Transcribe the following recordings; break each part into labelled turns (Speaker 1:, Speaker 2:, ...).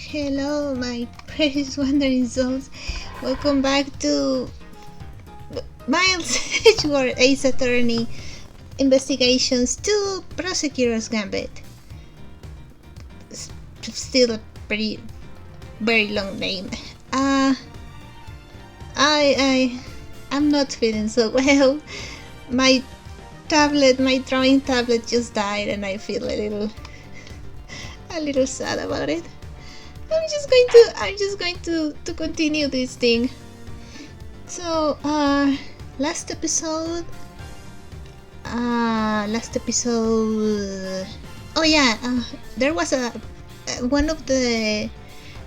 Speaker 1: Hello, my precious wandering souls. Welcome back to Miles Edgeworth Ace Attorney Investigations 2 Prosecutor's Gambit. Still a very long name. I'm not feeling so well. My drawing tablet just died, and I feel a little sad about it. I'm just going to continue this thing. So last episode oh yeah, there was one of the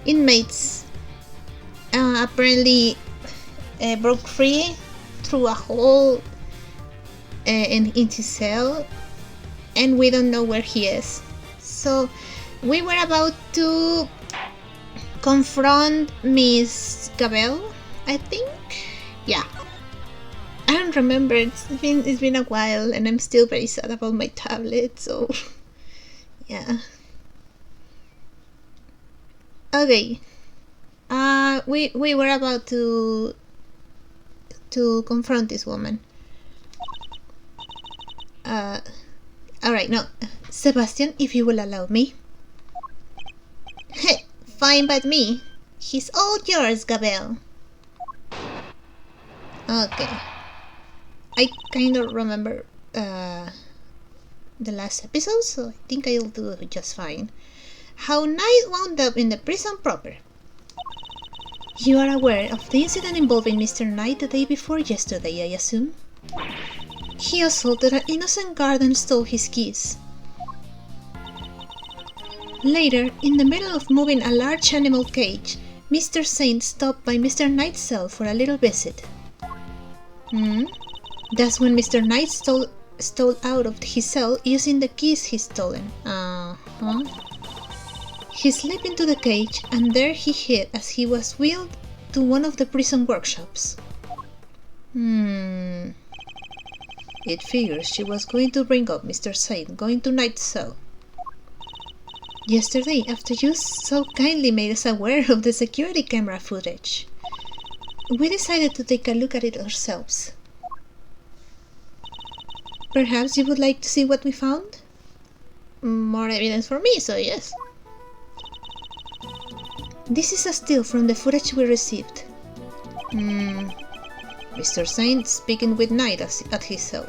Speaker 1: inmates apparently broke free through a hole in his cell, and we don't know where he is. So we were about to confront Miss Gabel, I think. Yeah, I don't remember. It's been a while, and I'm still very sad about my tablet. So yeah. Okay. We were about to confront this woman. Alright, no, Sebastian, if you will allow me. Fine by me. He's all yours, Gabel. Okay. I kind of remember the last episode, so I think I'll do just fine. How Knight wound up in the prison proper. You are aware of the incident involving Mr. Knight the day before yesterday, I assume? He assaulted an innocent guard and stole his keys. Later, in the middle of moving a large animal cage, Mr. Saint stopped by Mr. Knight's cell for a little visit. That's when Mr. Knight stole out of his cell using the keys he's stolen. He slipped into the cage, and there he hid as he was wheeled to one of the prison workshops. It figures she was going to bring up Mr. Saint going to Knight's cell. Yesterday, after you so kindly made us aware of the security camera footage, we decided to take a look at it ourselves. Perhaps you would like to see what we found? More evidence for me, so yes. This is a still from the footage we received. Mr. Saint speaking with Knight at his cell.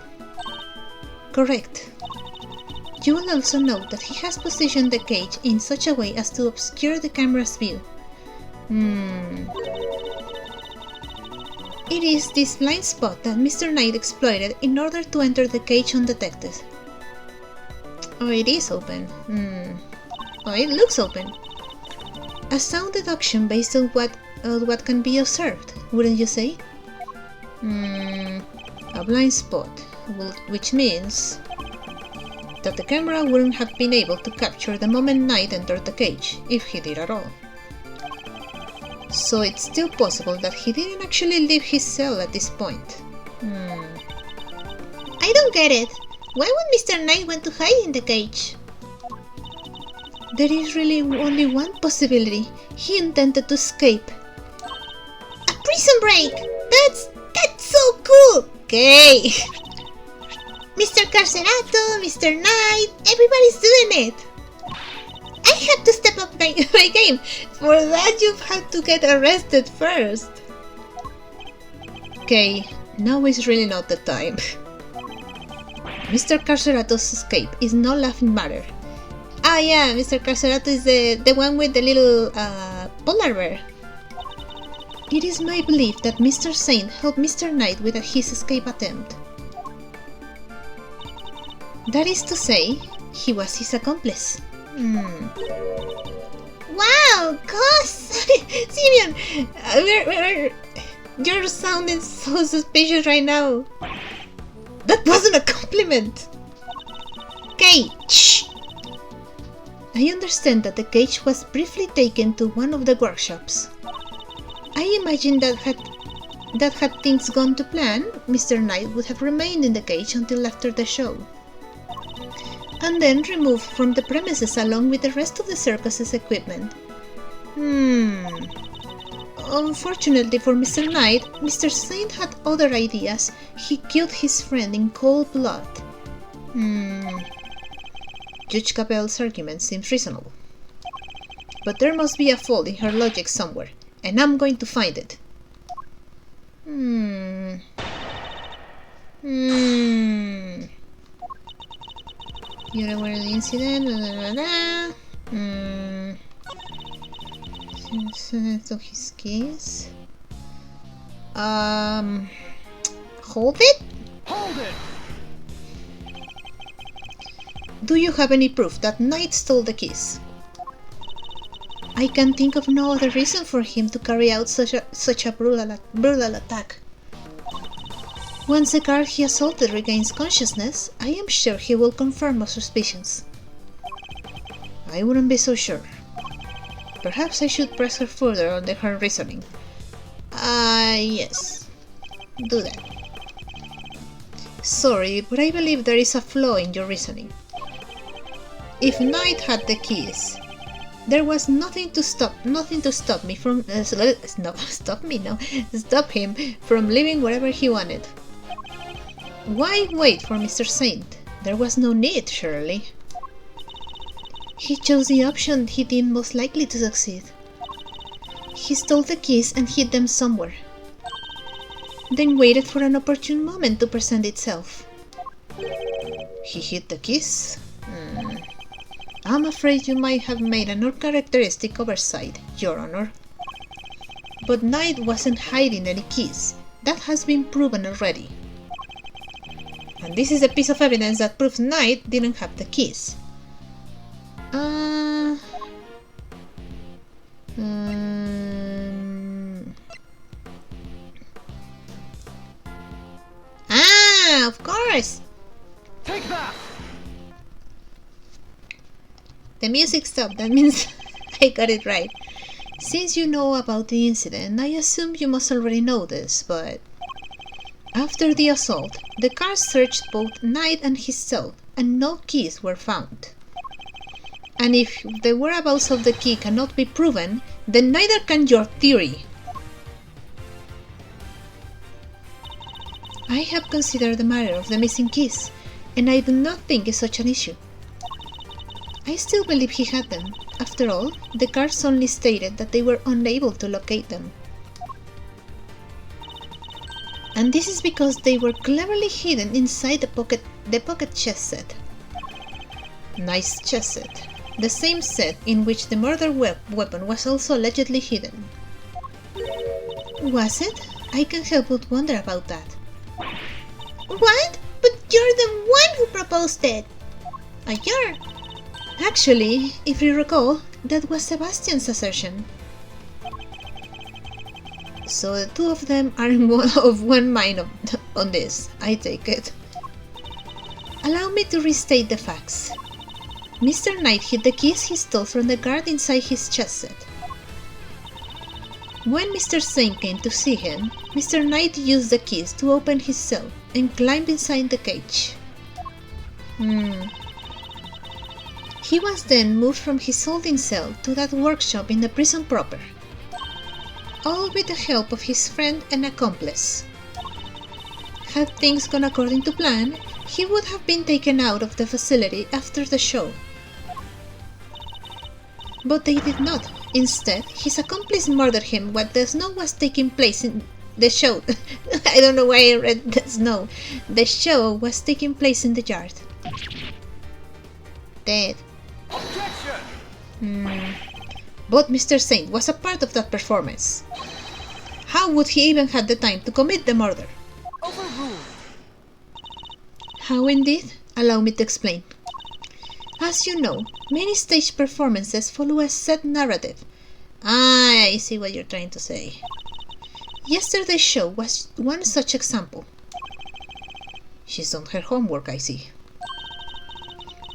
Speaker 1: Correct. You will also note that he has positioned the cage in such a way as to obscure the camera's view. It is this blind spot that Mr. Knight exploited in order to enter the cage undetected. Oh, it is open. Oh, it looks open. A sound deduction based on what can be observed, wouldn't you say? A blind spot, which means that the camera wouldn't have been able to capture the moment Knight entered the cage, if he did at all. So it's still possible that he didn't actually leave his cell at this point. I don't get it. Why would Mr. Knight want to hide in the cage? There is really only one possibility. He intended to escape. A prison break! That's so cool! Okay. Mr. Carcerato, Mr. Knight, everybody's doing it! I have to step up my game. For that you've had to get arrested first. Okay, now is really not the time. Mr. Carcerato's escape is no laughing matter. Ah yeah, Mr. Carcerato is the one with the little polar bear. It is my belief that Mr. Saint helped Mr. Knight with his escape attempt. That is to say, he was his accomplice. Wow, Cos! Simeon! You're sounding so suspicious right now. That wasn't a compliment! Okay, shh! I understand that the cage was briefly taken to one of the workshops. I imagine that had things gone to plan, Mr. Knight would have remained in the cage until after the show. and then removed from the premises along with the rest of the circus's equipment. Unfortunately for Mr. Knight, Mr. Saint had other ideas. He killed his friend in cold blood. Judge Capel's argument seems reasonable. But there must be a fault in her logic somewhere, and I'm going to find it. You're aware of the incident, took his keys. Hold it?
Speaker 2: Hold it!
Speaker 1: Do you have any proof that Knight stole the keys? I can think of no other reason for him to carry out such a brutal attack. Once the guard he assaulted regains consciousness, I am sure he will confirm my suspicions. I wouldn't be so sure. Perhaps I should press her further on her reasoning. Yes. Do that. Sorry, but I believe there is a flaw in your reasoning. If Knight had the keys, there was nothing to stop me from stop him from living wherever he wanted. Why wait for Mr. Saint? There was no need, surely. He chose the option he deemed most likely to succeed. He stole the keys and hid them somewhere, then waited for an opportune moment to present itself. He hid the keys? I'm afraid you might have made an uncharacteristic oversight, Your Honor. But Knight wasn't hiding any keys. That has been proven already. And this is a piece of evidence that proves Knight didn't have the keys. Of course!
Speaker 2: Take that!
Speaker 1: The music stopped, that means I got it right. Since you know about the incident, I assume you must already know this, but... After the assault, the car searched both Knight and his cell, and no keys were found. And if the whereabouts of the key cannot be proven, then neither can your theory. I have considered the matter of the missing keys, and I do not think it's such an issue. I still believe he had them. After all, the guards only stated that they were unable to locate them. And this is because they were cleverly hidden inside the pocket chest set. Nice chest set. The same set in which the murder weapon was also allegedly hidden. Was it? I can't help but wonder about that. What? But you're the one who proposed it! You're... Actually, if you recall, that was Sebastian's assertion. So the two of them are of one mind on this, I take it. Allow me to restate the facts. Mr. Knight hid the keys he stole from the guard inside his chest set. When Mr. Saint came to see him, Mr. Knight used the keys to open his cell and climb inside the cage. He was then moved from his holding cell to that workshop in the prison proper, all with the help of his friend and accomplice. Had things gone according to plan, he would have been taken out of the facility after the show. But they did not. Instead, his accomplice murdered him while the snow was taking place in the show. I don't know why I read the snow. The show was taking place in the yard. Dead.
Speaker 2: Objection!
Speaker 1: But Mr. Saint was a part of that performance. How would he even have the time to commit the murder?
Speaker 2: Overruled.
Speaker 1: How indeed? Allow me to explain. As you know, many stage performances follow a set narrative. I see what you're trying to say. Yesterday's show was one such example. She's done her homework, I see.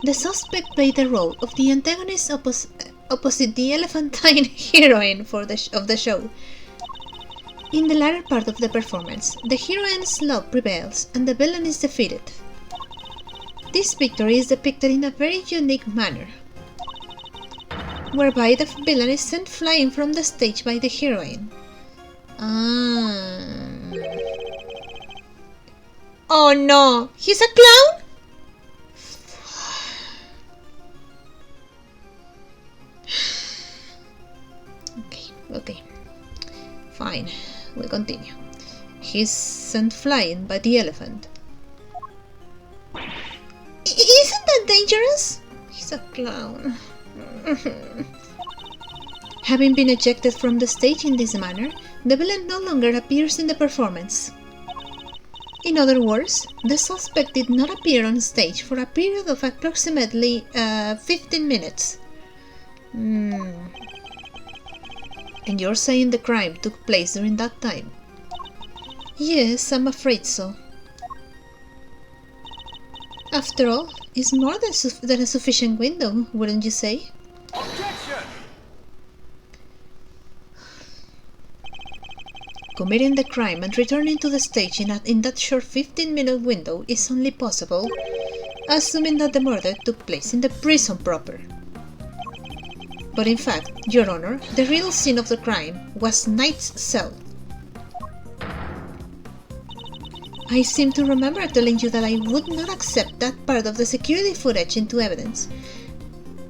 Speaker 1: The suspect played the role of the antagonist opposite the elephantine heroine of the show. In the latter part of the performance, the heroine's love prevails and the villain is defeated. This victory is depicted in a very unique manner. whereby the villain is sent flying from the stage by the heroine. Oh no! He's a clown? Okay. Fine. We'll continue. He's sent flying by the elephant. Isn't that dangerous? He's a clown. Having been ejected from the stage in this manner, the villain no longer appears in the performance. In other words, the suspect did not appear on stage for a period of approximately 15 minutes. And you're saying the crime took place during that time? Yes, I'm afraid so. After all, it's more than a sufficient window, wouldn't you say?
Speaker 2: Objection!
Speaker 1: Committing the crime and returning to the stage in that short 15-minute window is only possible, assuming that the murder took place in the prison proper. But in fact, Your Honor, the real scene of the crime was Knight's cell. I seem to remember telling you that I would not accept that part of the security footage into evidence.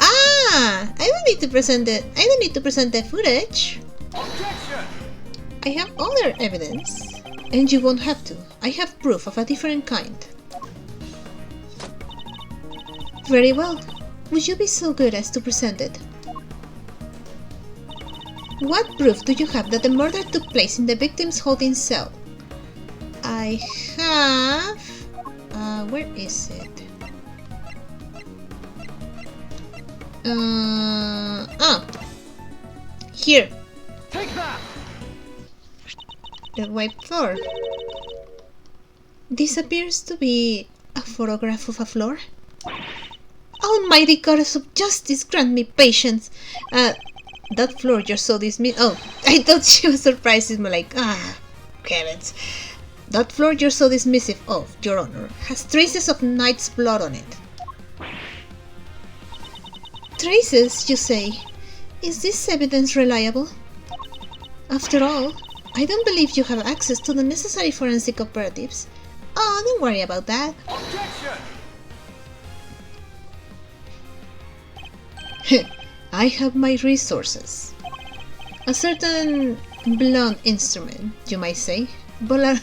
Speaker 1: I don't need to present the footage.
Speaker 2: Objection!
Speaker 1: I have other evidence. And you won't have to. I have proof of a different kind. Very well. Would you be so good as to present it? What proof do you have that the murder took place in the victim's holding cell? I have... where is it? Here.
Speaker 2: Take that!
Speaker 1: The white floor. This appears to be a photograph of a floor. Almighty goddess of justice, grant me patience. That floor you're so dismissed. Oh, I thought she was surprised. It's more like, heavens. That floor you're so dismissive of, Your Honor, has traces of Knight's blood on it. Traces, you say? Is this evidence reliable? After all, I don't believe you have access to the necessary forensic operatives. Oh, don't worry about that.
Speaker 2: Objection!
Speaker 1: I have my resources. A certain blunt instrument, you might say, but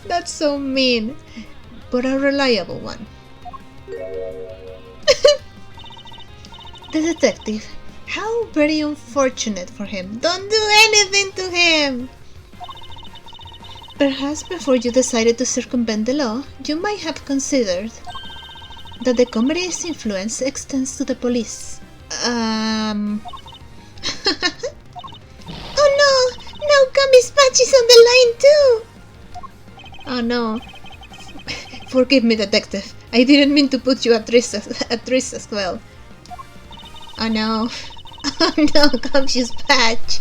Speaker 1: that's so mean, but a reliable one. The detective. How very unfortunate for him. Don't do anything to him! Perhaps before you decided to circumvent the law, you might have considered that the comedy's influence extends to the police. Oh no! Now Gumby's patch is on the line too! Oh no. Forgive me, detective. I didn't mean to put you at risk as well. Oh no. Oh no, Gumby's patch.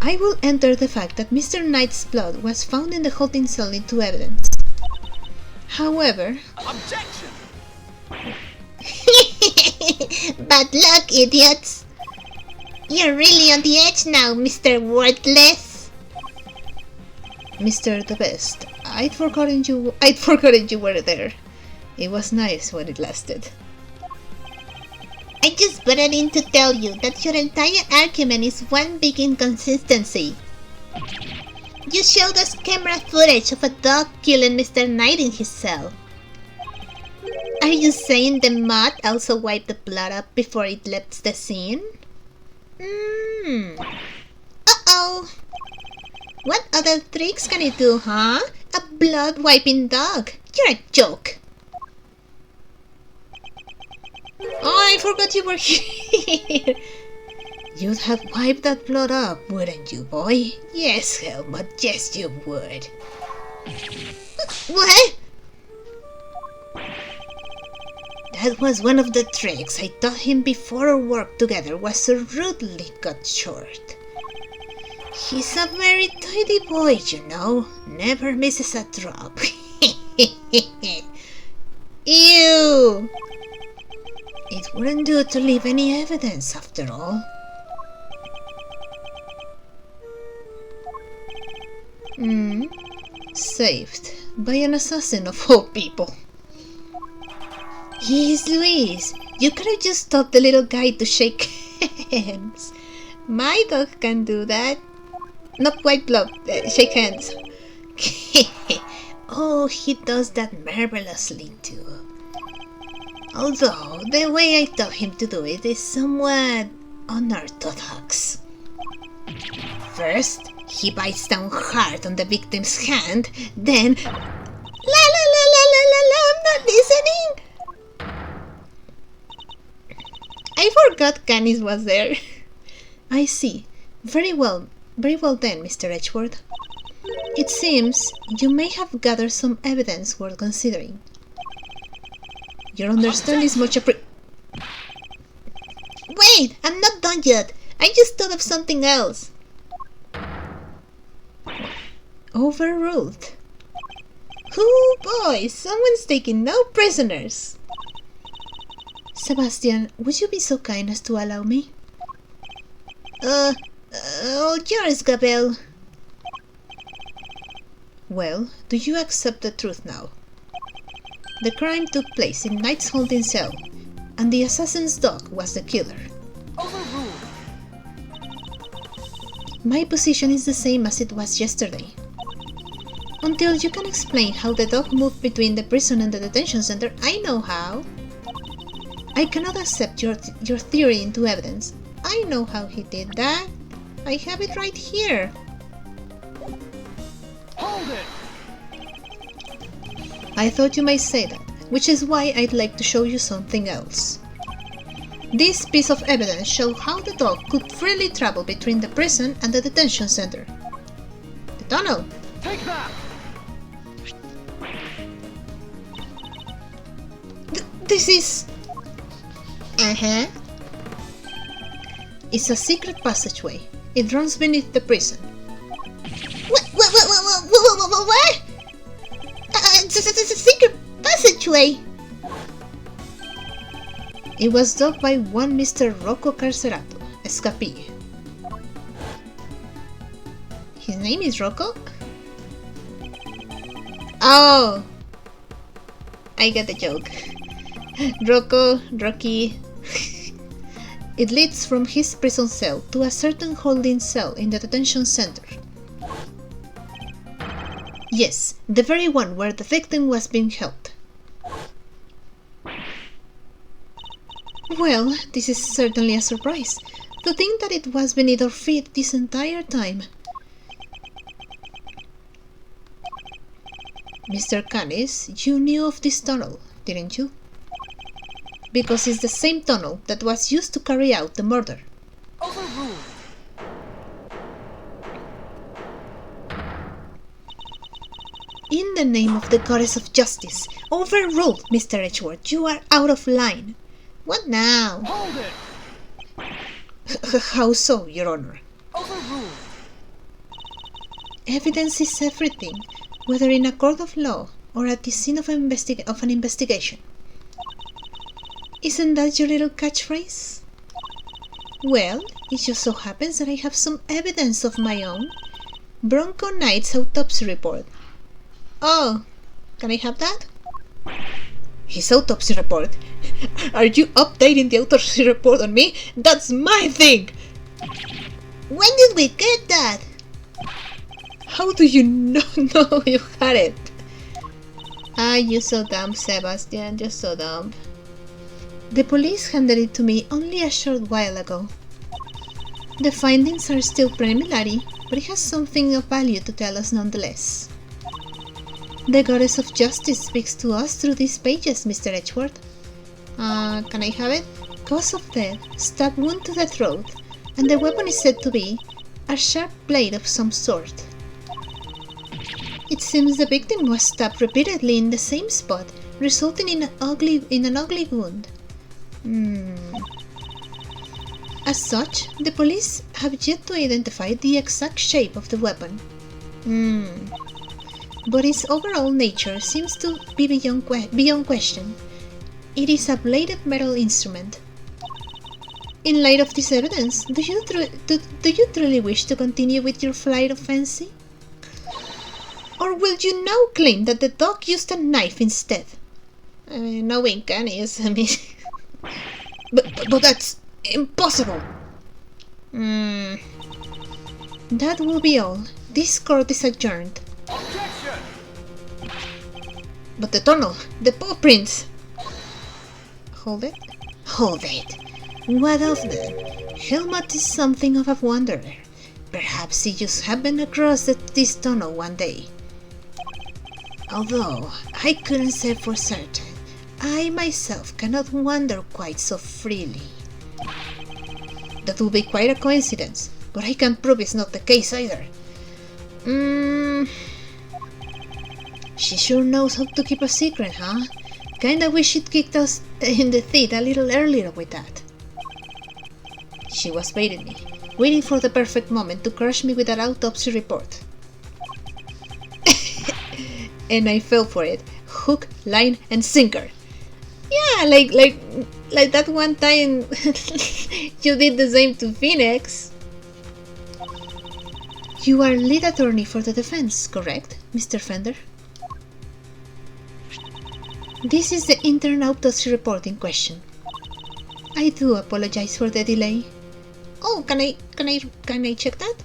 Speaker 1: I will enter the fact that Mr. Knight's blood was found in the holding cell into evidence. However...
Speaker 2: Objection!
Speaker 1: Bad luck, idiots! You're really on the edge now, Mr. Worthless! Mr. The Best, I'd forgotten you were there. It was nice when it lasted. I just butted in to tell you that your entire argument is one big inconsistency. You showed us camera footage of a dog killing Mr. Knight in his cell. Are you saying the mud also wiped the blood up before it left the scene? Uh-oh! What other tricks can it do, huh? A blood-wiping dog! You're a joke! Oh, I forgot you were here! You'd have wiped that blood up, wouldn't you, boy? Yes, Helmut, yes you would. What? That was one of the tricks I taught him before our work together was so rudely cut short. He's a very tidy boy, you know. Never misses a drop. Ew! It wouldn't do to leave any evidence after all. Saved by an assassin of all people. Yes, Luis, you could have just taught the little guy to shake hands. My dog can do that. Not quite shake hands. Oh, he does that marvelously too. Although, the way I taught him to do it is somewhat unorthodox. First, he bites down hard on the victim's hand, then... La la la la la la la, I'm not listening! I forgot Canis was there. I see. Very well then, Mr. Edgeworth. It seems you may have gathered some evidence worth considering. Your understanding is much Wait! I'm not done yet! I just thought of something else! Overruled. Oh boy! Someone's taking no prisoners! Sebastian, would you be so kind as to allow me? All yours, Gabelle. Well, do you accept the truth now? The crime took place in Knight's holding cell, and the assassin's dog was the killer.
Speaker 2: Overruled.
Speaker 1: My position is the same as it was yesterday. Until you can explain how the dog moved between the prison and the detention center, I know how. I cannot accept your theory into evidence. I know how he did that. I have it right here.
Speaker 2: Hold it!
Speaker 1: I thought you might say that, which is why I'd like to show you something else. This piece of evidence shows how the dog could freely travel between the prison and the detention center. The tunnel.
Speaker 2: Take that!
Speaker 1: This is... It's a secret passageway. It runs beneath the prison. What? It's a secret passageway! It was dug by one Mr. Rocco Carcerato, escapee. His name is Rocco? Oh! I get the joke. Rocco, Rocky... It leads from his prison cell to a certain holding cell in the detention center. Yes, the very one where the victim was being held. Well, this is certainly a surprise. To think that it was beneath our feet this entire time. Mr. Canis, you knew of this tunnel, didn't you? Because it's the same tunnel that was used to carry out the murder.
Speaker 2: Overruled.
Speaker 1: In the name of the goddess of justice, overruled, Mr. Edgeworth. You are out of line. What now?
Speaker 2: Hold it!
Speaker 1: How so, Your Honor?
Speaker 2: Overruled.
Speaker 1: Evidence is everything, whether in a court of law or at the scene of an investigation. Isn't that your little catchphrase? Well, it just so happens that I have some evidence of my own. Bronco Knight's autopsy report. Oh, can I have that? His autopsy report? Are you updating the autopsy report on me? That's my thing! When did we get that? How do you not know you had it? Ah, you're so dumb, Sebastian, you're so dumb. The police handed it to me only a short while ago. The findings are still preliminary, but it has something of value to tell us nonetheless. The goddess of justice speaks to us through these pages, Mr. Edgeworth. Can I have it? Cause of death, stab wound to the throat, and the weapon is said to be a sharp blade of some sort. It seems the victim was stabbed repeatedly in the same spot, resulting in an ugly wound. As such, the police have yet to identify the exact shape of the weapon. But its overall nature seems to be beyond question. It is a bladed metal instrument. In light of this evidence, do you truly wish to continue with your flight of fancy? Or will you now claim that the dog used a knife instead? Knowing Canis, I mean... but that's impossible! That will be all. This court is adjourned.
Speaker 2: Objection!
Speaker 1: But the tunnel, the paw prints! Hold it. Hold it. What of them? Helmut is something of a wanderer. Perhaps he just happened across this tunnel one day. Although I couldn't say for certain, I myself cannot wander quite so freely. That would be quite a coincidence, but I can't prove it's not the case either. She sure knows how to keep a secret, huh? Kinda wish she'd kicked us in the teeth a little earlier with that. She was baiting me, waiting for the perfect moment to crush me with that autopsy report. And I fell for it, hook, line, and sinker. Yeah, like that one time you did the same to Phoenix. You are lead attorney for the defense, correct, Mr. Fender? This is the intern autopsy report in question. I do apologize for the delay. Oh, can I check that?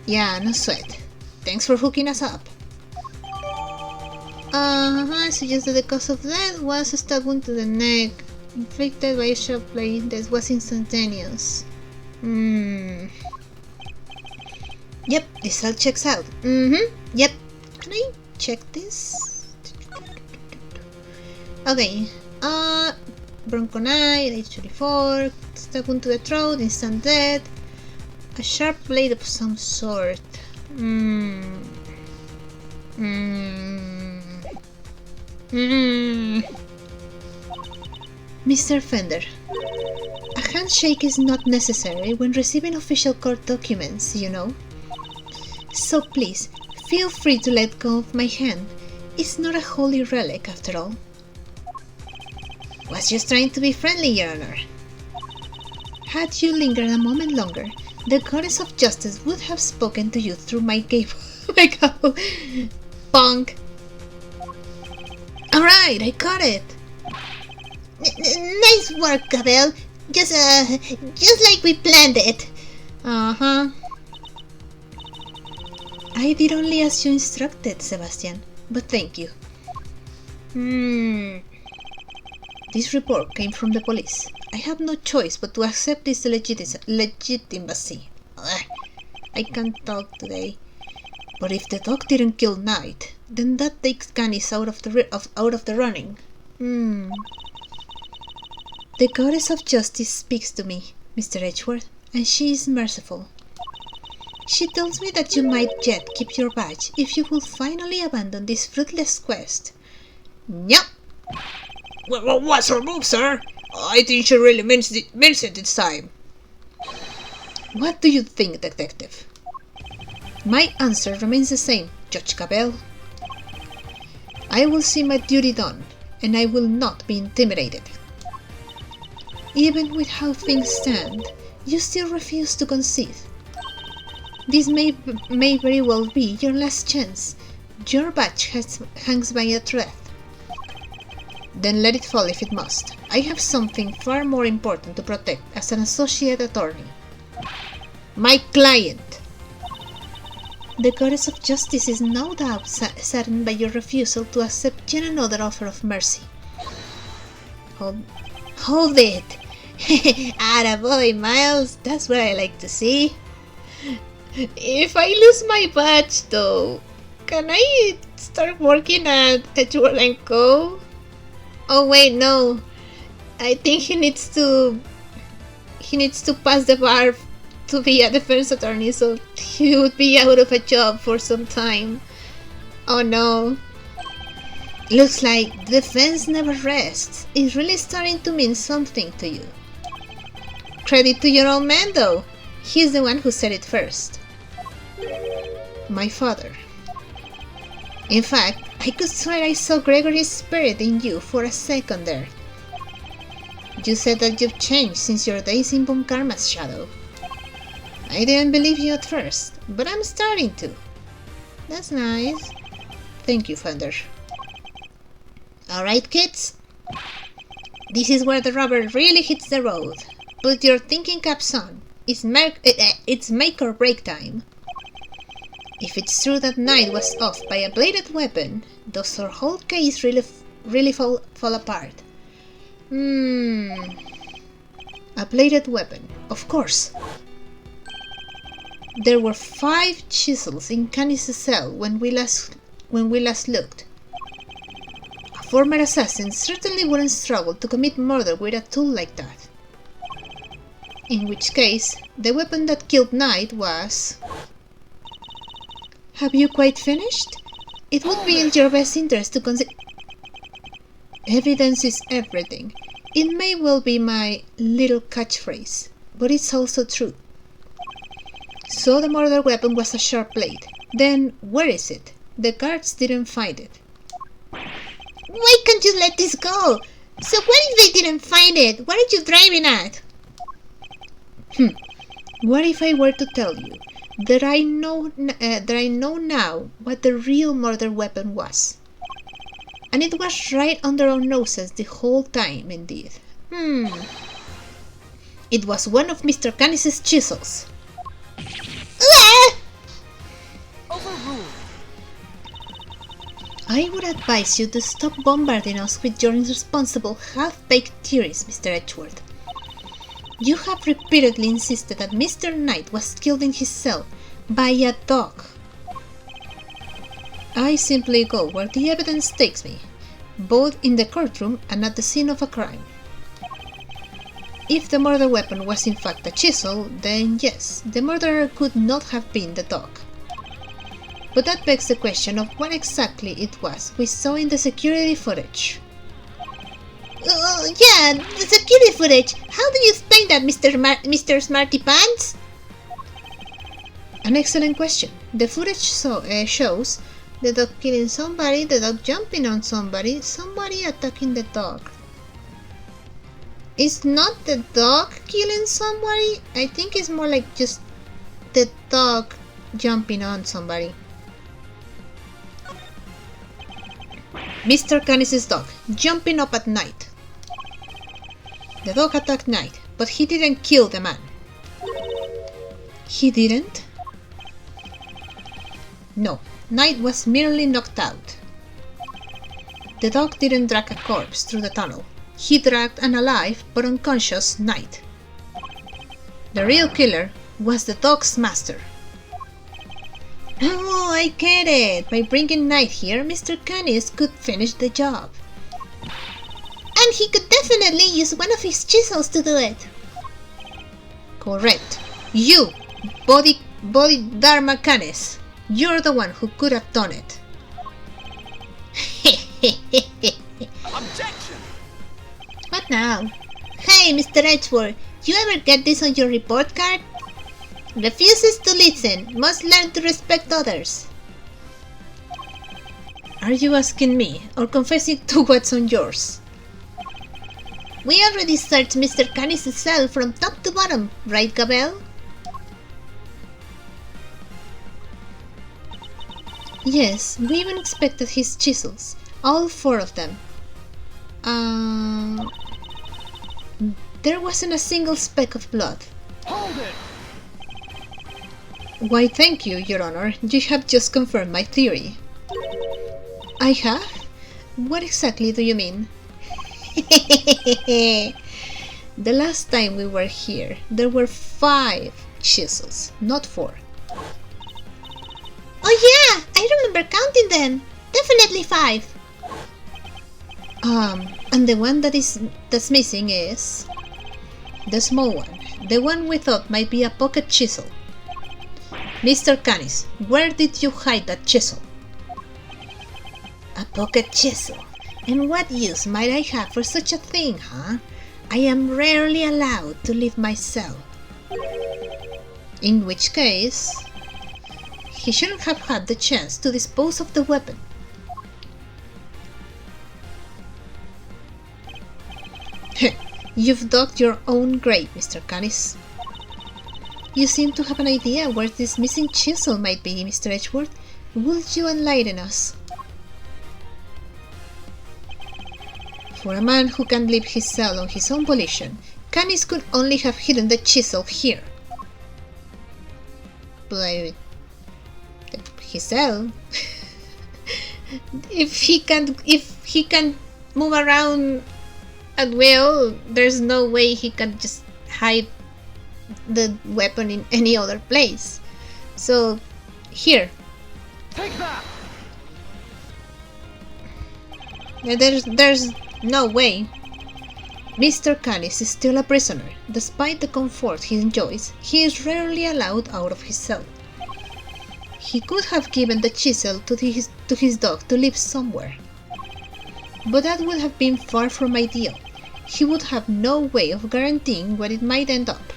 Speaker 1: Yeah, no sweat. Thanks for hooking us up. I suggest that the cause of death was a stab wound to the neck, inflicted by a sharp blade that was instantaneous. Yep, this all checks out. Yep. Can I check this? Okay. Broken eye, age 24, stab wound to the throat, instant death, a sharp blade of some sort. Mr. Fender, a handshake is not necessary when receiving official court documents, you know. So please, feel free to let go of my hand. It's not a holy relic after all. Was just trying to be friendly, Your Honor. Had you lingered a moment longer, the goddess of justice would have spoken to you through my cable. Bonk. Alright, I got it. Nice work, Cabell. Just like we planned it. I did only as you instructed, Sebastian, but thank you. This report came from the police. I have no choice but to accept this legitimacy. I can't talk today. But if the dog didn't kill Knight, then that takes Canis out of the running. The goddess of justice speaks to me, Mr. Edgeworth, and she is merciful. She tells me that you might yet keep your badge if you will finally abandon this fruitless quest. Yup.
Speaker 3: Well, what's her move, sir? I think she really means it this time.
Speaker 1: What do you think, detective? My answer remains the same, Judge Cabell. I will see my duty done, and I will not be intimidated. Even with how things stand, you still refuse to concede. This may very well be your last chance. Your badge hangs by a thread. Then let it fall if it must. I have something far more important to protect as an associate attorney. My client! The goddess of justice is no doubt saddened by your refusal to accept yet another offer of mercy. Hold it! Attaboy, Miles, that's what I like to see. If I lose my badge though, can I start working at Edgeworth & Co? Oh wait, no. I think he needs to pass the bar to be a defense attorney, so he would be out of a job for some time. Oh no. Looks like defense never rests. It's really starting to mean something to you. Credit to your old man though. He's the one who said it first. My father. In fact, I could swear I saw Gregory's spirit in you for a second there. You said that you've changed since your days in Von Karma's shadow. I didn't believe you at first, but I'm starting to. That's nice. Thank you, Thunder. Alright, kids. This is where the rubber really hits the road. Put your thinking caps on. It's make or break time. If it's true that Knight was off by a bladed weapon, does our whole case really fall apart? A bladed weapon, of course. There were 5 chisels in Canis' cell when we last looked. A former assassin certainly wouldn't struggle to commit murder with a tool like that. In which case, the weapon that killed Knight was... Have you quite finished? It would be in your best interest to consider... Evidence is everything. It may well be my little catchphrase, but it's also true. So the murder weapon was a sharp blade. Then, where is it? The guards didn't find it. Why can't you let this go? So what if they didn't find it? What are you driving at? What if I were to tell you that I know now what the real murder weapon was? And it was right under our noses the whole time, indeed. It was one of Mr. Canis' chisels.
Speaker 2: Overruled.
Speaker 1: I would advise you to stop bombarding us with your irresponsible, half-baked theories, Mr. Edgeworth. You have repeatedly insisted that Mr. Knight was killed in his cell by a dog. I simply go where the evidence takes me, both in the courtroom and at the scene of a crime. If the murder weapon was in fact a chisel, then yes, the murderer could not have been the dog. But that begs the question of what exactly it was we saw in the security footage. Yeah, the security footage. How do you explain that, Mr. Smarty Pants? An excellent question. The footage shows the dog killing somebody, the dog jumping on somebody, somebody attacking the dog. It's not the dog killing somebody. I think it's more like just the dog jumping on somebody. Mr. Canis' dog, jumping up at Knight. The dog attacked Knight, but he didn't kill the man. He didn't? No, Knight was merely knocked out. The dog didn't drag a corpse through the tunnel. He dragged an alive but unconscious Knight. The real killer was the dog's master. Oh, I get it! By bringing Knight here, Mr. Canis could finish the job. And he could definitely use one of his chisels to do it. Correct. You, Body Dharma Canis. You're the one who could have done it.
Speaker 2: Objection!
Speaker 1: What now? Hey, Mr. Edgeworth, you ever get this on your report card? Refuses to listen, must learn to respect others. Are you asking me, or confessing to what's on yours? We already searched Mr. Canis' cell from top to bottom, right, Gabelle? Yes, we even inspected his chisels, all 4 of them. There wasn't a single speck of blood.
Speaker 2: Hold it!
Speaker 1: Why, thank you, Your Honor. You have just confirmed my theory. I have? What exactly do you mean? The last time we were here, there were 5 chisels, not 4. Oh yeah, I remember counting them. Definitely 5. And the one that's missing is... the small one. The one we thought might be a pocket chisel. Mr. Canis, where did you hide that chisel? A pocket chisel? And what use might I have for such a thing, huh? I am rarely allowed to leave my cell. In which case... he shouldn't have had the chance to dispose of the weapon. You've dug your own grave, Mr. Canis. You seem to have an idea where this missing chisel might be, Mr. Edgeworth. Would you enlighten us? For a man who can leave his cell on his own volition, Canis could only have hidden the chisel here. But his cell? If he can move around at will, there's no way he can just hide the weapon in any other place. So, here.
Speaker 2: Take that!
Speaker 1: There's no way. Mr. Canis is still a prisoner. Despite the comfort he enjoys, he is rarely allowed out of his cell. He could have given the chisel to his dog to live somewhere. But that would have been far from ideal. He would have no way of guaranteeing where it might end up.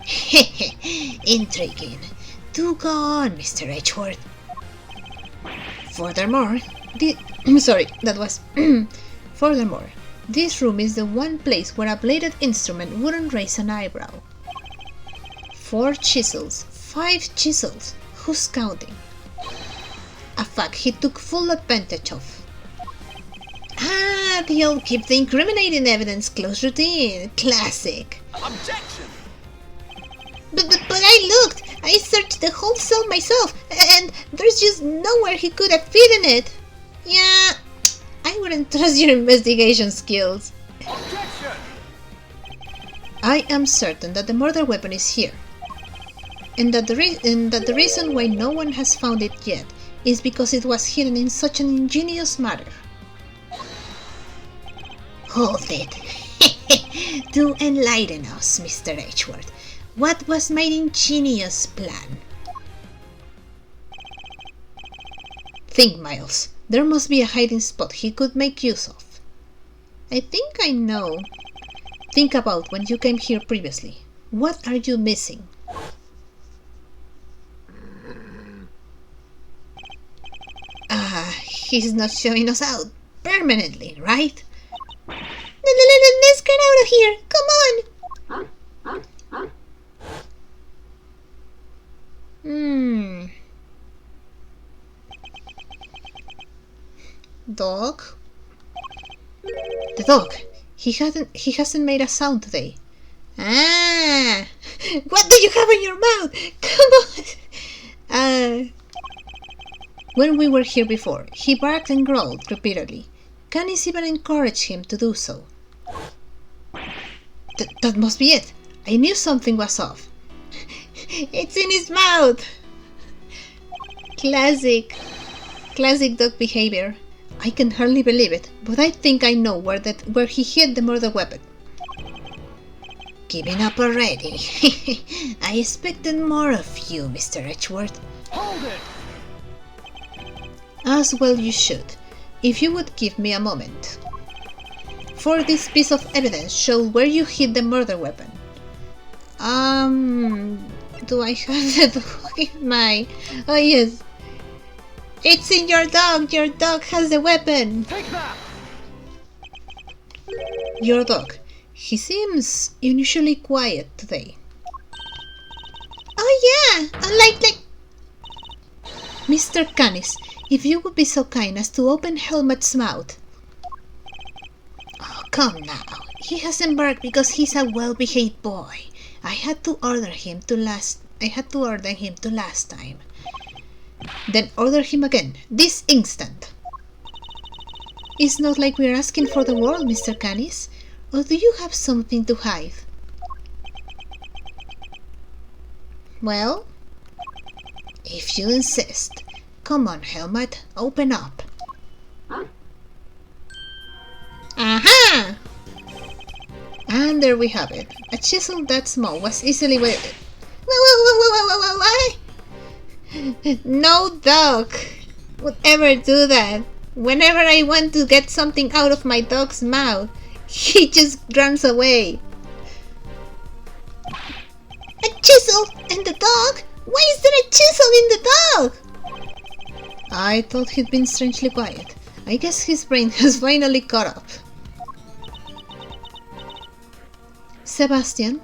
Speaker 1: Hehe, intriguing. Do go on, Mr. Edgeworth. Furthermore, Furthermore, this room is the one place where a bladed instrument wouldn't raise an eyebrow. 4 chisels, 5 chisels. Who's counting? A fact he took full advantage of. Ah, they'll keep the incriminating evidence close routine. Classic.
Speaker 2: Objection!
Speaker 1: But I looked. I searched the whole cell myself, and there's just nowhere he could have hidden it. Yeah, I wouldn't trust your investigation skills.
Speaker 2: Objection!
Speaker 1: I am certain that the murder weapon is here, and that the reason why no one has found it yet is because it was hidden in such an ingenious manner. Hold it. Do enlighten us, Mr. Edgeworth. What was my ingenious plan? Think, Miles. There must be a hiding spot he could make use of. I think I know. Think about when you came here previously. What are you missing? He's not showing us out permanently, right? Let's get out of here. Come on. Dog? The dog. He hasn't made a sound today. Ah! What do you have in your mouth? Come on! When we were here before, he barked and growled repeatedly. Canis even encouraged him to do so. That must be it. I knew something was off. It's in his mouth! Classic dog behavior. I can hardly believe it, but I think I know where he hid the murder weapon. Giving up already. I expected more of you, Mr. Edgeworth.
Speaker 2: Hold it!
Speaker 1: As well you should, if you would give me a moment. For this piece of evidence showed where you hid the murder weapon. Do I have the dog in my... Oh yes. It's in your dog! Your dog has the weapon!
Speaker 2: Take that!
Speaker 1: Your dog. He seems unusually quiet today. Oh yeah! Like... Mr. Canis, if you would be so kind as to open Helmet's mouth. Oh, come now. He hasn't barked because he's a well-behaved boy. I had to order him to last time. Then order him again, this instant. It's not like we're asking for the world, Mr. Canis. Or do you have something to hide? Well, if you insist. Come on, Helmet, open up. Aha! And there we have it. A chisel that small was easily weighted. Why? No dog would ever do that. Whenever I want to get something out of my dog's mouth, he just runs away. A chisel and the dog? Why is there a chisel in the dog? I thought he'd been strangely quiet. I guess his brain has finally caught up. Sebastian,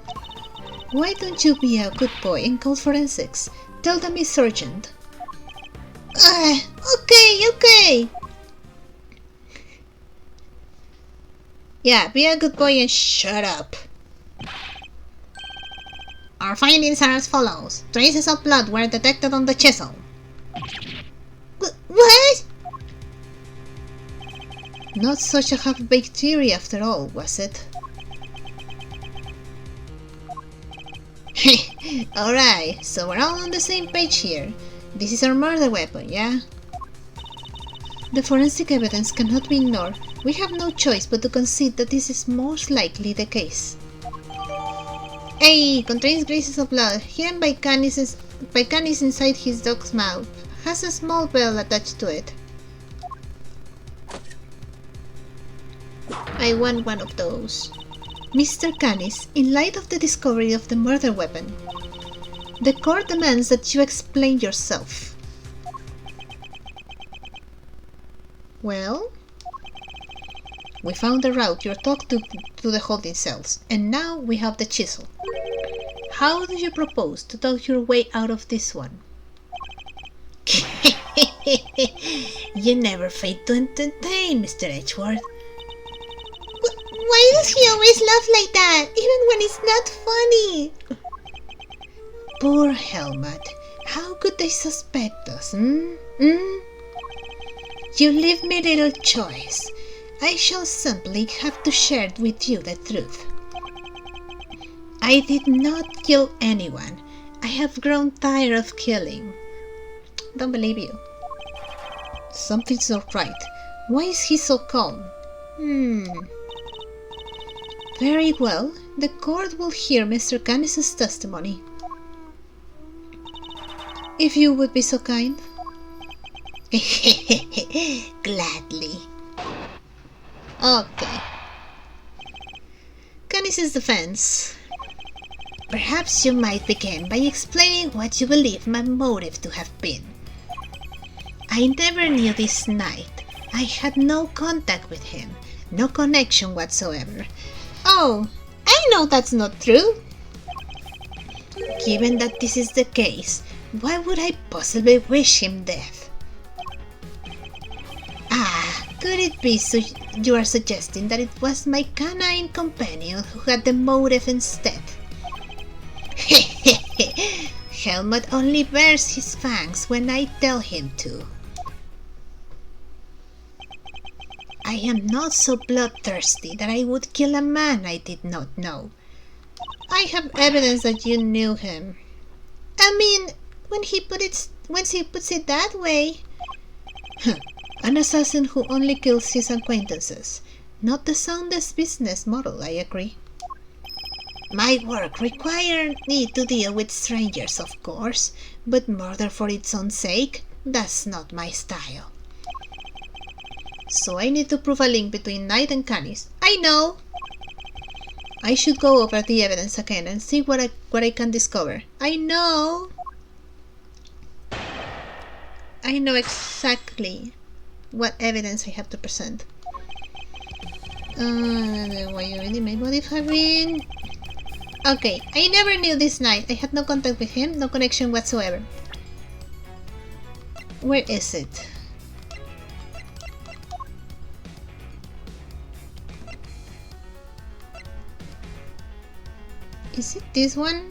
Speaker 1: why don't you be a good boy and call forensics? Tell them it's urgent. Okay. Yeah, be a good boy and shut up. Our findings are as follows. Traces of blood were detected on the chisel. What? Not such a half-baked theory after all, was it? Alright, so we're all on the same page here. This is our murder weapon, yeah? The forensic evidence cannot be ignored. We have no choice but to concede that this is most likely the case. A contains traces of blood, hidden by Canis inside his dog's mouth. Has a small bell attached to it. I want one of those. Mr. Canis, in light of the discovery of the murder weapon, the court demands that you explain yourself. Well? We found the route your dog took to the holding cells, and now we have the chisel. How do you propose to talk your way out of this one? You never fail to entertain, Mr. Edgeworth. Why does he always laugh like that, even when it's not funny? Poor Helmut. How could they suspect us, You leave me little choice. I shall simply have to share with you the truth. I did not kill anyone. I have grown tired of killing. Don't believe you. Something's not right. Why is he so calm? Very well. The court will hear Mr. Canis' testimony. If you would be so kind. Gladly. Okay. Canis' defense. Perhaps you might begin by explaining what you believe my motive to have been. I never knew this knight. I had no contact with him, no connection whatsoever. Oh, I know that's not true. Given that this is the case, why would I possibly wish him death? Could it be so you are suggesting that it was my canine companion who had the motive instead? Helmut only bares his fangs when I tell him to. I am not so bloodthirsty that I would kill a man I did not know. I have evidence that you knew him. I mean, when he puts it that way. An assassin who only kills his acquaintances. Not the soundest business model, I agree. My work required me to deal with strangers, of course, but murder for its own sake, that's not my style. So I need to prove a link between Knight and Canis. I know! I should go over the evidence again and see what I can discover. I know exactly what evidence I have to present. Why you really my motive have been? Okay, I never knew this knight. I had no contact with him, no connection whatsoever. Where is it? Is it this one?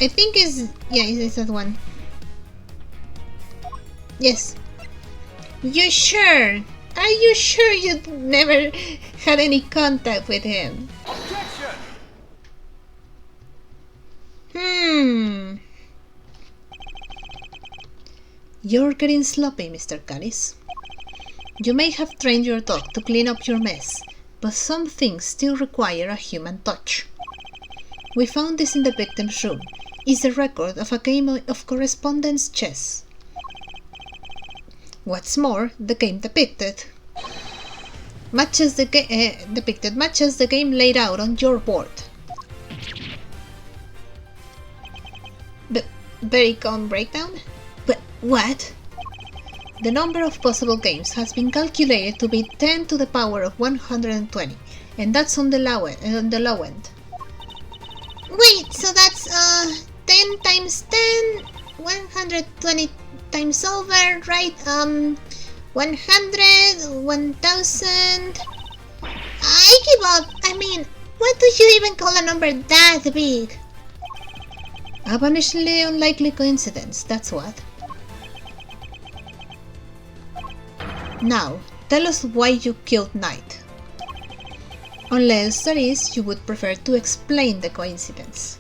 Speaker 1: I think it's that one. Yes. You sure? Are you sure you never had any contact with him?
Speaker 2: Objection!
Speaker 1: You're getting sloppy, Mr. Canis. You may have trained your dog to clean up your mess, but some things still require a human touch. We found this in the victim's room. It's the record of a game of correspondence chess. What's more, the game depicted matches the game laid out on your board. But very calm breakdown? But what? The number of possible games has been calculated to be 10 to the power of 120. and that's on the low end. Wait, so that's 10 times 10, 120 times over, right? 100, 1000. I give up. I mean, what do you even call a number that big? A vanishingly unlikely coincidence, that's what. Now, tell us why you killed Knight. Unless, that is, you would prefer to explain the coincidence.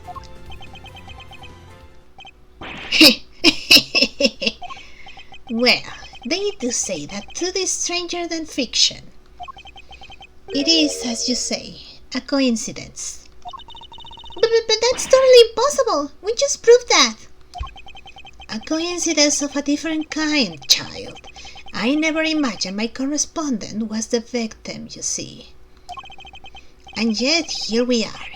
Speaker 1: Well, they do say that truth is stranger than fiction. It is, as you say, a coincidence. But that's totally impossible. We just proved that. A coincidence of a different kind, child. I never imagined my correspondent was the victim, you see. And yet, here we are.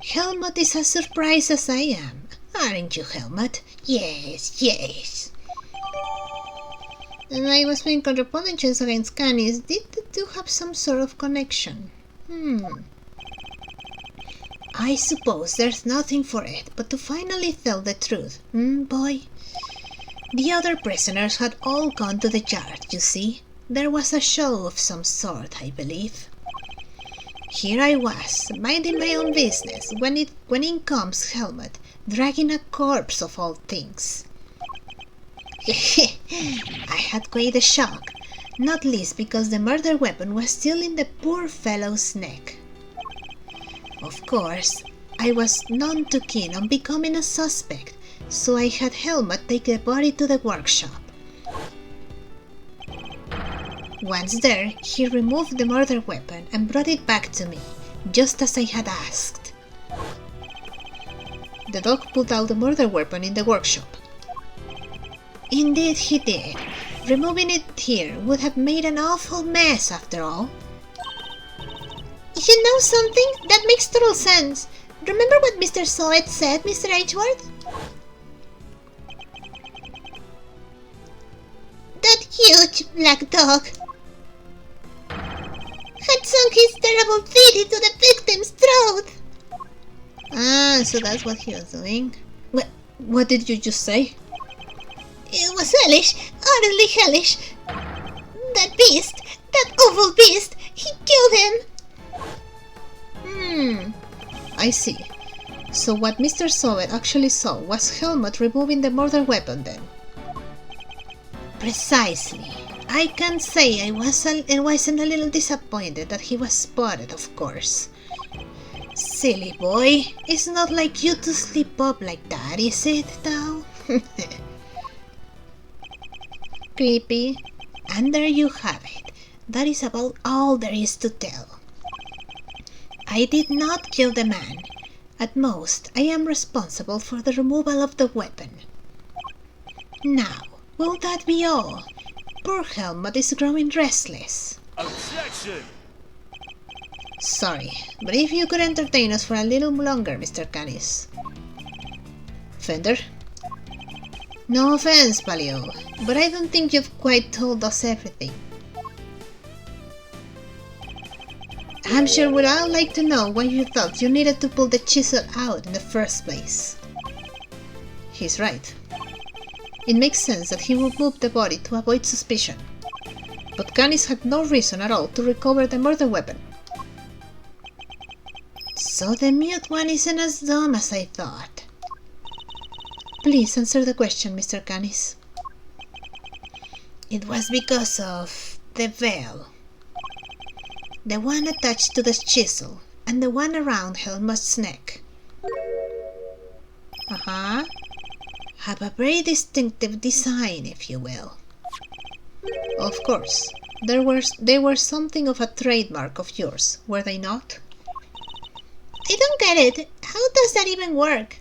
Speaker 1: Helmut is as surprised as I am. Aren't you, Helmut? Yes, yes. And I was playing correspondence against Canis. Did the two have some sort of connection? I suppose there's nothing for it but to finally tell the truth, boy? The other prisoners had all gone to the yard, you see. There was a show of some sort, I believe. Here I was, minding my own business, when in comes Helmut, dragging a corpse of all things. I had quite a shock, not least because the murder weapon was still in the poor fellow's neck. Of course, I was none too keen on becoming a suspect, so I had Helmut take the body to the workshop. Once there, he removed the murder weapon and brought it back to me, just as I had asked. The dog pulled out the murder weapon in the workshop. Indeed he did. Removing it here would have made an awful mess after all. You know something? That makes total sense. Remember what Mr. Soet said, Mr. Edgeworth? That huge black dog had sunk his terrible teeth into the victim's throat. Ah, so that's what he was doing. What did you just say? It was hellish, utterly hellish. That beast, that awful beast, he killed him. I see. So what Mr. Soet actually saw was Helmut removing the murder weapon then? Precisely. I can't say I wasn't a little disappointed that he was spotted, of course. Silly boy, it's not like you to slip up like that, is it, now? Creepy. And there you have it. That is about all there is to tell. I did not kill the man. At most, I am responsible for the removal of the weapon. Now, will that be all? Poor Helmut is growing restless.
Speaker 2: Objection!
Speaker 1: Sorry, but if you could entertain us for a little longer, Mr. Canis. Fender? No offense, Palio, but I don't think you've quite told us everything. I'm sure we'd all like to know why you thought you needed to pull the chisel out in the first place. He's right. It makes sense that he would move the body to avoid suspicion. But Canis had no reason at all to recover the murder weapon. So the mute one isn't as dumb as I thought. Please answer the question, Mr. Canis. It was because of the veil. The one attached to the chisel, and the one around Helmut's neck. Have a very distinctive design, if you will. Of course, they were something of a trademark of yours, were they not? I don't get it. How does that even work?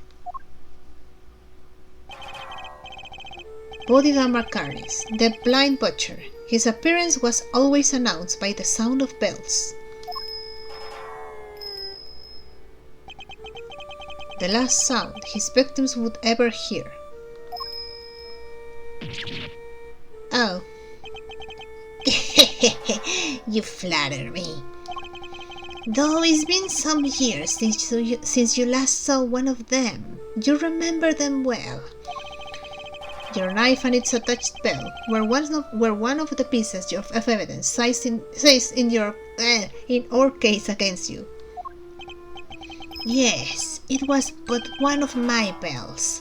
Speaker 1: Bodhidharma Canis, the blind butcher. His appearance was always announced by the sound of bells. The last sound his victims would ever hear. Oh. You flatter me. Though it's been some years since you last saw one of them, you remember them well. Your knife and its attached bell were one of the pieces of evidence sized in our case against you. Yes, it was but one of my bells,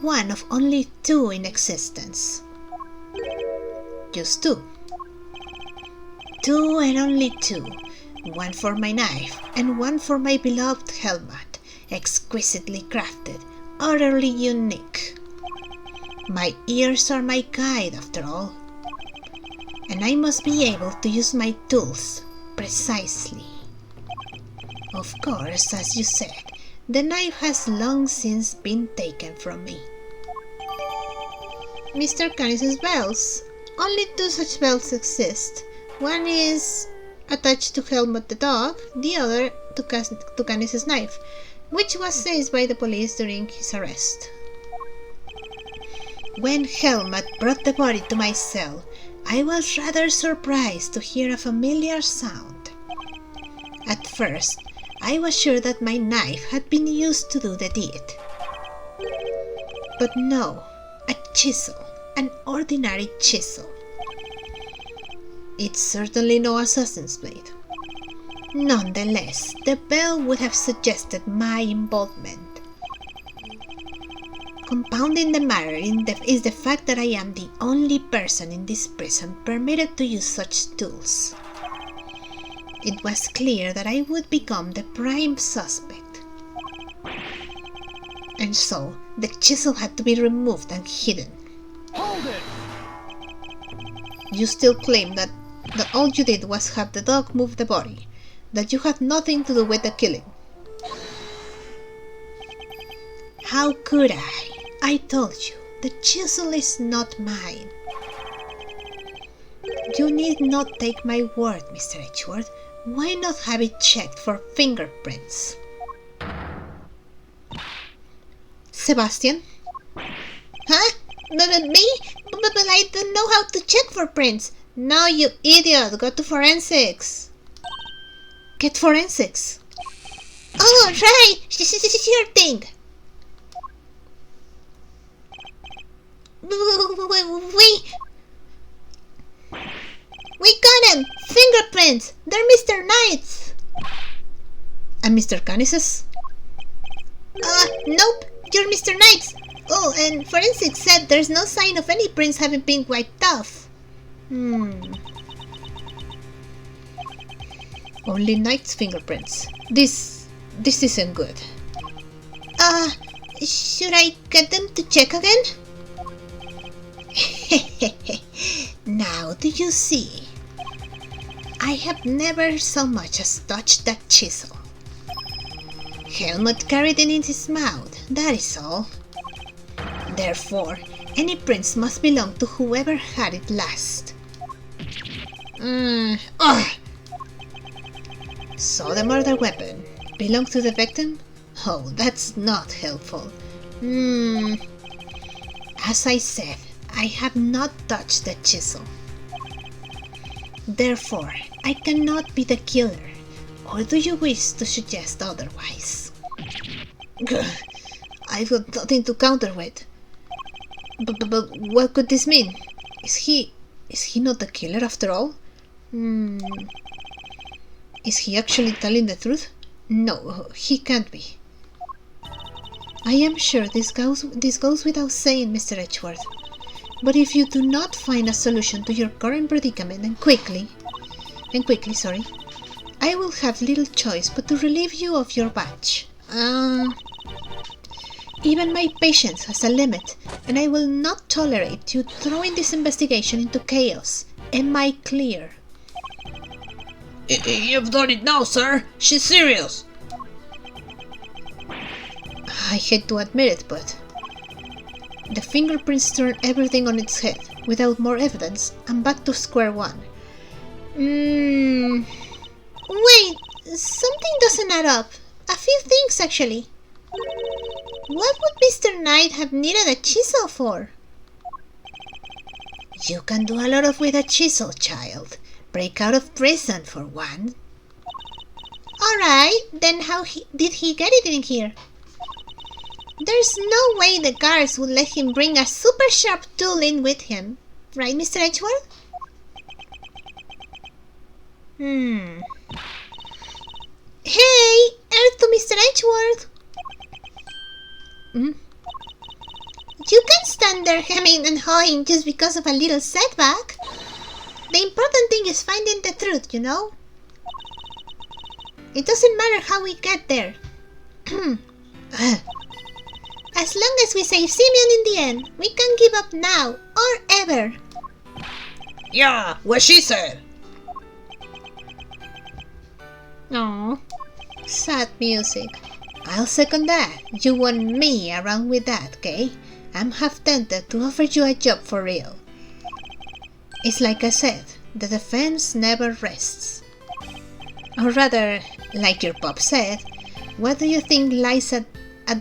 Speaker 1: one of only 2 in existence. Just 2. 2 and only 2. One for my knife and one for my beloved helmet, exquisitely crafted, utterly unique. My ears are my guide after all, and I must be able to use my tools precisely. Of course, as you said, the knife has long since been taken from me. Mr. Canis's bells. Only 2 such bells exist. One is attached to Helmut the dog, the other to Canis's knife, which was seized by the police during his arrest. When Helmut brought the body to my cell, I was rather surprised to hear a familiar sound. At first, I was sure that my knife had been used to do the deed. But no, a chisel, an ordinary chisel. It's certainly no assassin's blade. Nonetheless, the bell would have suggested my involvement. Compounding the matter is the fact that I am the only person in this prison permitted to use such tools. It was clear that I would become the prime suspect. And so, the chisel had to be removed and hidden.
Speaker 2: Hold it!
Speaker 1: You still claim that all you did was have the dog move the body, that you had nothing to do with the killing. How could I? I told you, the chisel is not mine. You need not take my word, Mr. Edgeworth. Why not have it checked for fingerprints? Sebastian? Huh? Me? But I don't know how to check for prints. No, you idiot. Go to forensics. Get forensics. Oh, right. Sure thing. We got him! Fingerprints! They're Mr. Knight's! And Mr. Canis's? Nope, you're Mr. Knight's! Oh, and forensics said there's no sign of any prints having been wiped off. Only Knight's fingerprints. This isn't good. Should I get them to check again? Now do you see? I have never so much as touched that chisel. Helmut carried it in his mouth, that is all. Therefore, any prints must belong to whoever had it last. So the murder weapon belonged to the victim? Oh, that's not helpful. As I said, I have not touched the chisel. Therefore, I cannot be the killer. Or do you wish to suggest otherwise? I've got nothing to counter with. But what could this mean? Is he not the killer after all? Is he actually telling the truth? No, he can't be. I am sure this goes without saying, Mr. Edgeworth. But if you do not find a solution to your current predicament and quickly, I will have little choice but to relieve you of your badge. Even my patience has a limit, and I will not tolerate you throwing this investigation into chaos. Am I clear?
Speaker 3: You've done it now, sir. She's serious.
Speaker 1: I hate to admit it, but the fingerprints turn everything on its head. Without more evidence, I'm back to square one. Wait, something doesn't add up. A few things, actually. What would Mr. Knight have needed a chisel for? You can do a lot with a chisel, child. Break out of prison, for one. Alright, then did he get it in here? There's no way the guards would let him bring a super sharp tool in with him. Right, Mr. Edgeworth? Hey! Earth to Mr. Edgeworth! You can't stand there hemming and hawing just because of a little setback. The important thing is finding the truth, you know? It doesn't matter how we get there. As long as we save Simeon in the end, we can give up now or ever.
Speaker 3: Yeah, what she said.
Speaker 1: Aww, sad music. I'll second that. You want me around with that, Kay? I'm half tempted to offer you a job for real. It's like I said, the defense never rests. Or rather, like your pop said, what do you think lies at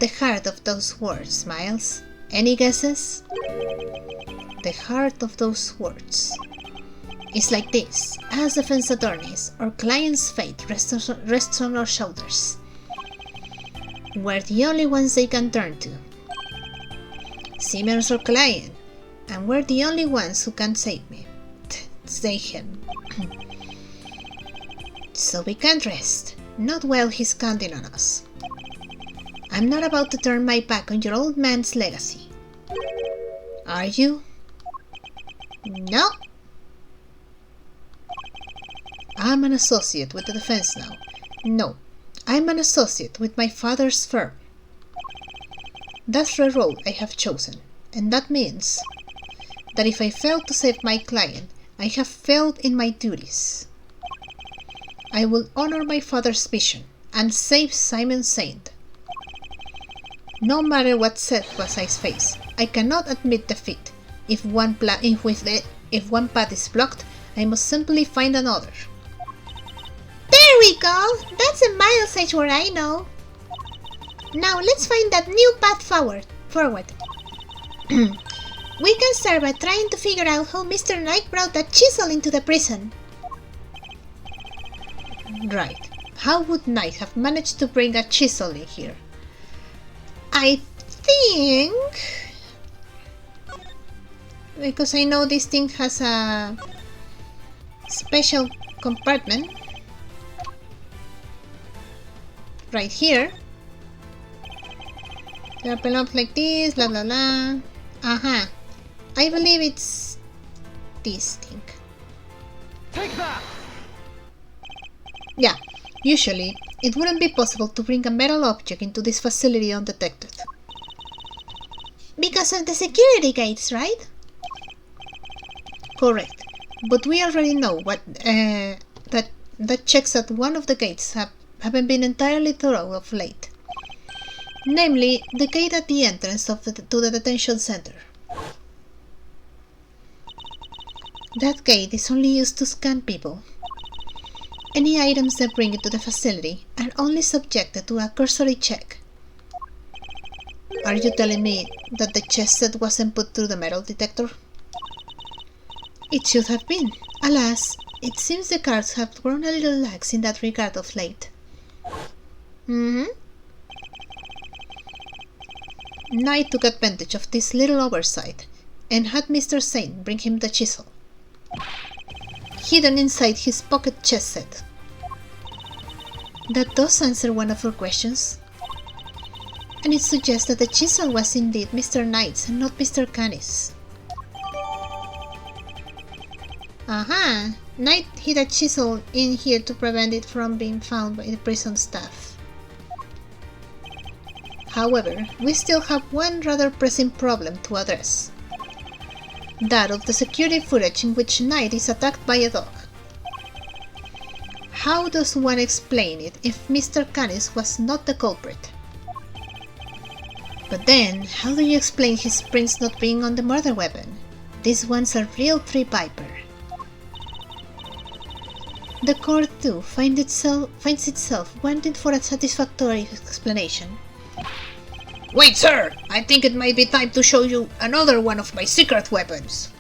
Speaker 1: the heart of those words, Miles? Any guesses? The heart of those words. It's like this: as defense attorneys, our client's fate rests on our shoulders. We're the only ones they can turn to. Simeon's our client, and we're the only ones who can save me. Save him. So we can't rest, not while he's counting on us. I'm not about to turn my back on your old man's legacy. Are you? No. I'm an associate with the defense now. No, I'm an associate with my father's firm. That's the role I have chosen, and that means that if I fail to save my client, I have failed in my duties. I will honor my father's vision and save Simon Saint. No matter what setbacks I face, I cannot admit defeat. If one path is blocked, I must simply find another. There we go! That's a Miles Edgeworth I know. Now let's find that new path forward. We can start by trying to figure out how Mr. Knight brought that chisel into the prison. Right. How would Knight have managed to bring a chisel in here? I think... because I know this thing has a special compartment right here. They open up like this, blah blah blah. Aha. I believe it's this thing.
Speaker 2: Take that!
Speaker 1: Yeah, usually it wouldn't be possible to bring a metal object into this facility undetected. Because of the security gates, right? Correct. But we already know that checks at one of the gates haven't been entirely thorough of late. Namely, the gate at the entrance to the detention center. That gate is only used to scan people. Any items that bring into the facility are only subjected to a cursory check. Are you telling me that the chest set wasn't put through the metal detector? It should have been. Alas, it seems the guards have grown a little lax in that regard of late. Knight took advantage of this little oversight and had Mr. Saint bring him the chisel, hidden inside his pocket chest set. That does answer one of our questions, and it suggests that the chisel was indeed Mr. Knight's and not Mr. Canis. Aha! Knight hid a chisel in here to prevent it from being found by the prison staff. However, we still have one rather pressing problem to address. That of the security footage in which Knight is attacked by a dog. How does one explain it if Mr. Canis was not the culprit? But then, how do you explain his prints not being on the murder weapon? This one's a real tree viper. The court too finds itself wanting for a satisfactory explanation.
Speaker 3: Wait, sir! I think it might be time to show you another one of my secret weapons.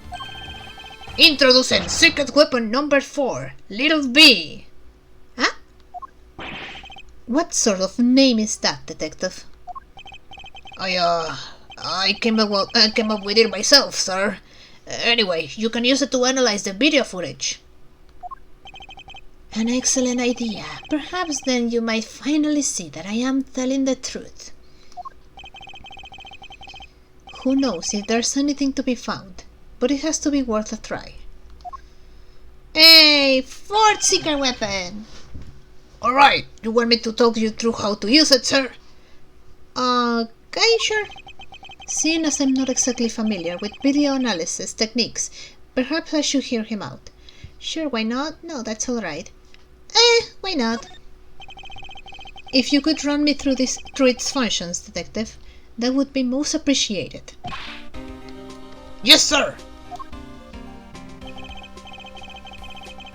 Speaker 3: Introducing secret weapon number 4, Little B.
Speaker 1: Huh? What sort of name is that, detective?
Speaker 3: I came up with it myself, sir. Anyway, you can use it to analyze the video footage.
Speaker 1: An excellent idea. Perhaps then you might finally see that I am telling the truth. Who knows if there's anything to be found, but it has to be worth a try. Hey, fourth secret weapon!
Speaker 3: Alright, you want me to talk you through how to use it, sir?
Speaker 1: Okay, sure. Seeing as I'm not exactly familiar with video analysis techniques, perhaps I should hear him out. Sure, why not? No, that's alright. Why not? If you could run me through its functions, detective, that would be most appreciated.
Speaker 3: Yes, sir!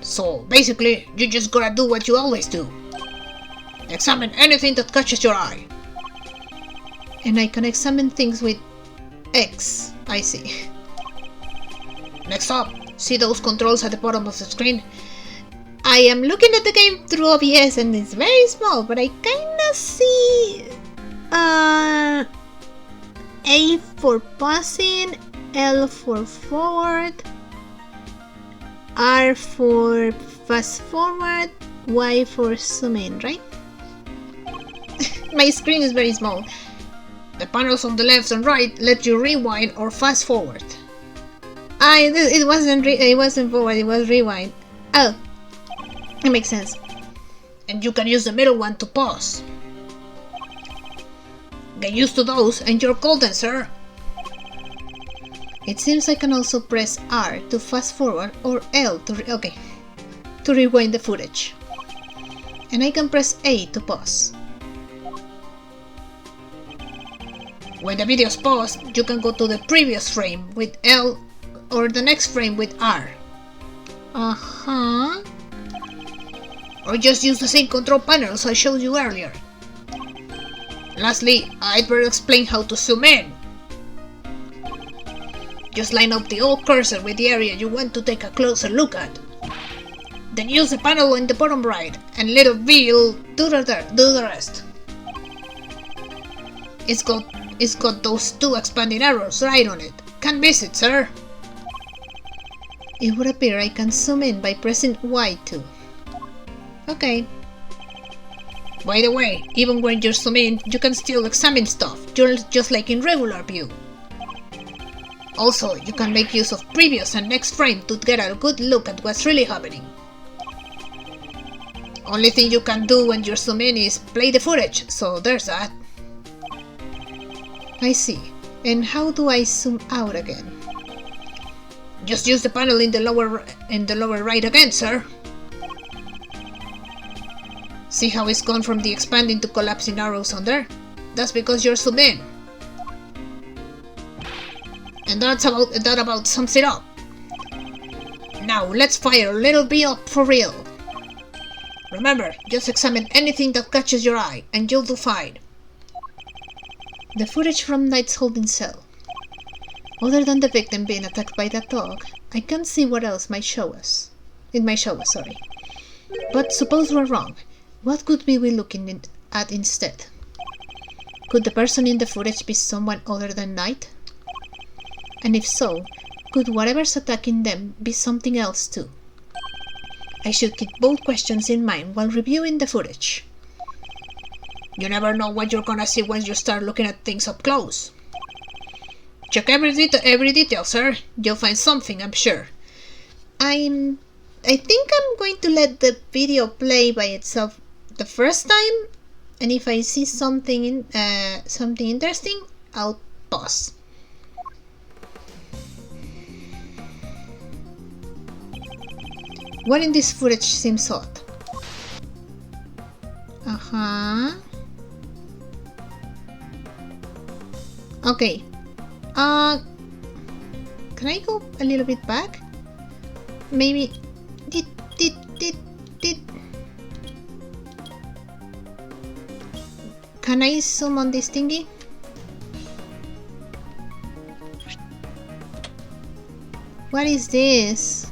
Speaker 3: So, basically, you just gotta do what you always do. Examine anything that catches your eye.
Speaker 1: And I can examine things with X, I see.
Speaker 3: Next up, see those controls at the bottom of the screen?
Speaker 1: I am looking at the game through OBS and it's very small, but I kinda see... A for pausing, L for forward, R for fast forward, Y for zoom in, right? My screen is very small.
Speaker 3: The panels on the left and right let you rewind or fast forward.
Speaker 1: It wasn't forward, it was rewind. Oh, it makes sense.
Speaker 3: And you can use the middle one to pause. Get used to those and you're golden, sir.
Speaker 1: It seems I can also press R to fast forward or L to rewind the footage. And I can press A to pause.
Speaker 3: When the video is paused, you can go to the previous frame with L or the next frame with R.
Speaker 1: Uh-huh.
Speaker 3: Or just use the same control panels I showed you earlier. Lastly, I'd better explain how to zoom in. Just line up the old cursor with the area you want to take a closer look at. Then use the panel in the bottom right and little V will do the rest. It's got those two expanding arrows right on it. Can't miss it, sir.
Speaker 1: It would appear I can zoom in by pressing Y too. Okay.
Speaker 3: By the way, even when you zoom in, you can still examine stuff, just like in regular view. Also, you can make use of previous and next frame to get a good look at what's really happening. Only thing you can do when you zoom in is play the footage, so there's that.
Speaker 1: I see. And how do I zoom out again?
Speaker 3: Just use the panel in the lower right again, sir. See how it's gone from the expanding to collapsing arrows on there? That's because you're zoomed in. And that about sums it up. Now let's fire a little bit up for real. Remember, just examine anything that catches your eye and you'll do fine.
Speaker 1: The footage from Knight's holding cell. Other than the victim being attacked by that dog, I can't see what else it might show us, sorry. But suppose we're wrong. What could we be looking at instead? Could the person in the footage be someone other than Knight? And if so, could whatever's attacking them be something else too? I should keep both questions in mind while reviewing the footage.
Speaker 3: You never know what you're gonna see once you start looking at things up close. Check every detail, sir. You'll find something, I'm sure.
Speaker 1: I think I'm going to let the video play by itself the first time, and if I see something interesting, I'll pause. What in this footage seems odd? Okay. Can I go a little bit back? Maybe. Did. Can I zoom on this thingy? What is this?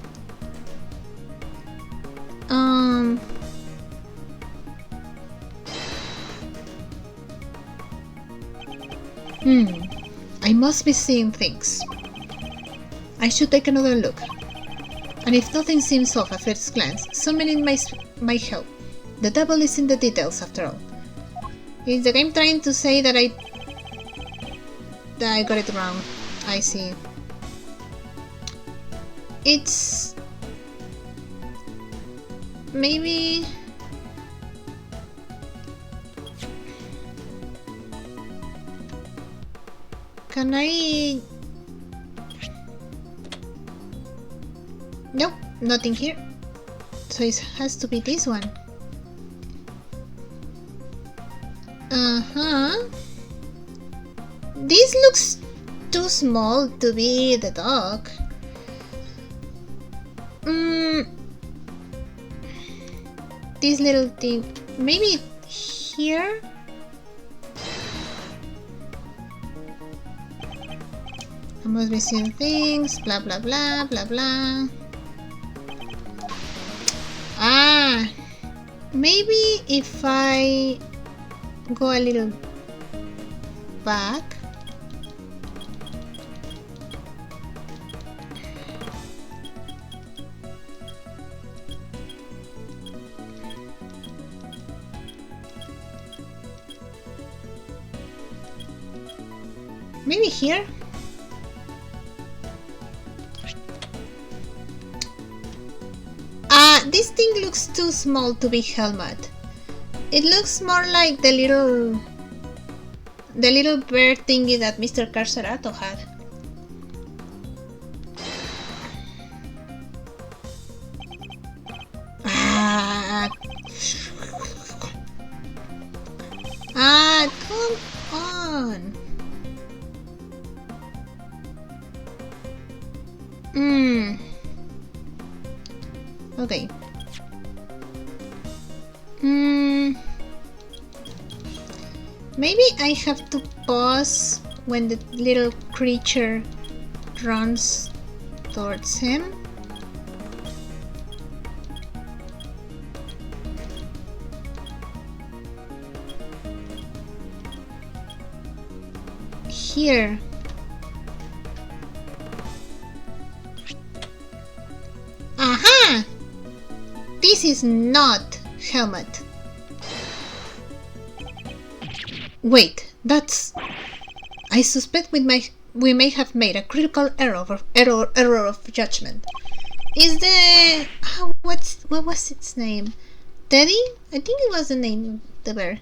Speaker 3: I must be seeing things. I should take another look. And if nothing seems off at first glance, summoning might help. The devil is in the details, after all. Is the game trying to say that I got it wrong? I see. It's... maybe... Can I... Nope, nothing here. So it has to be this one. This looks too small to be the dog. This little thing, maybe here? I must be seeing things, blah blah blah blah blah. Ah, maybe if I go a little back. Maybe here? This thing looks too small to be helmet. It looks more like the little bird thingy that Mr. Carcerato had. Come on. Okay. Maybe I have to pause when the little creature runs towards him. Here. Aha! This is not helmet. Wait, that's... I suspect we may have made a critical error of judgment. Is the... what was its name? Teddy? I think it was the name of the bear.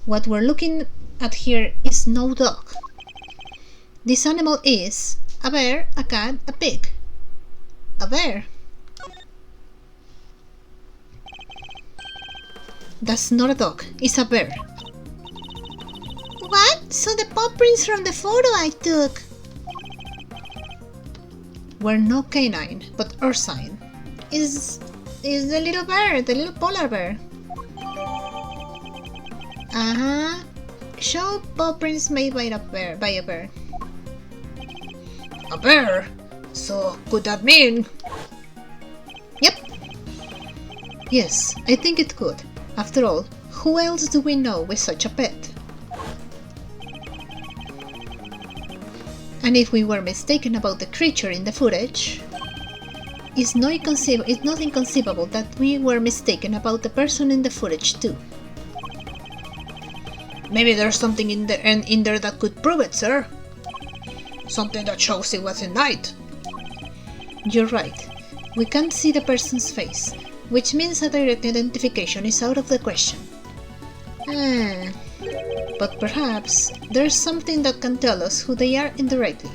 Speaker 3: What we're looking at here is no dog. This animal is a bear, a cat, a pig. A bear. That's not a dog, it's a bear. What? So the paw prints from the photo I took were no canine, but ursine. Is the little bear, the little polar bear. Show paw prints made by a bear.
Speaker 2: A bear? So, could that mean?
Speaker 3: Yep. Yes, I think it could. After all, who else do we know with such a pet? And if we were mistaken about the creature in the footage, it's not inconceivable that we were mistaken about the person in the footage too.
Speaker 2: Maybe there's something in there that could prove it, sir. Something that shows it was a night.
Speaker 3: You're right. We can't see the person's face, which means that direct identification is out of the question. But perhaps there's something that can tell us who they are indirectly.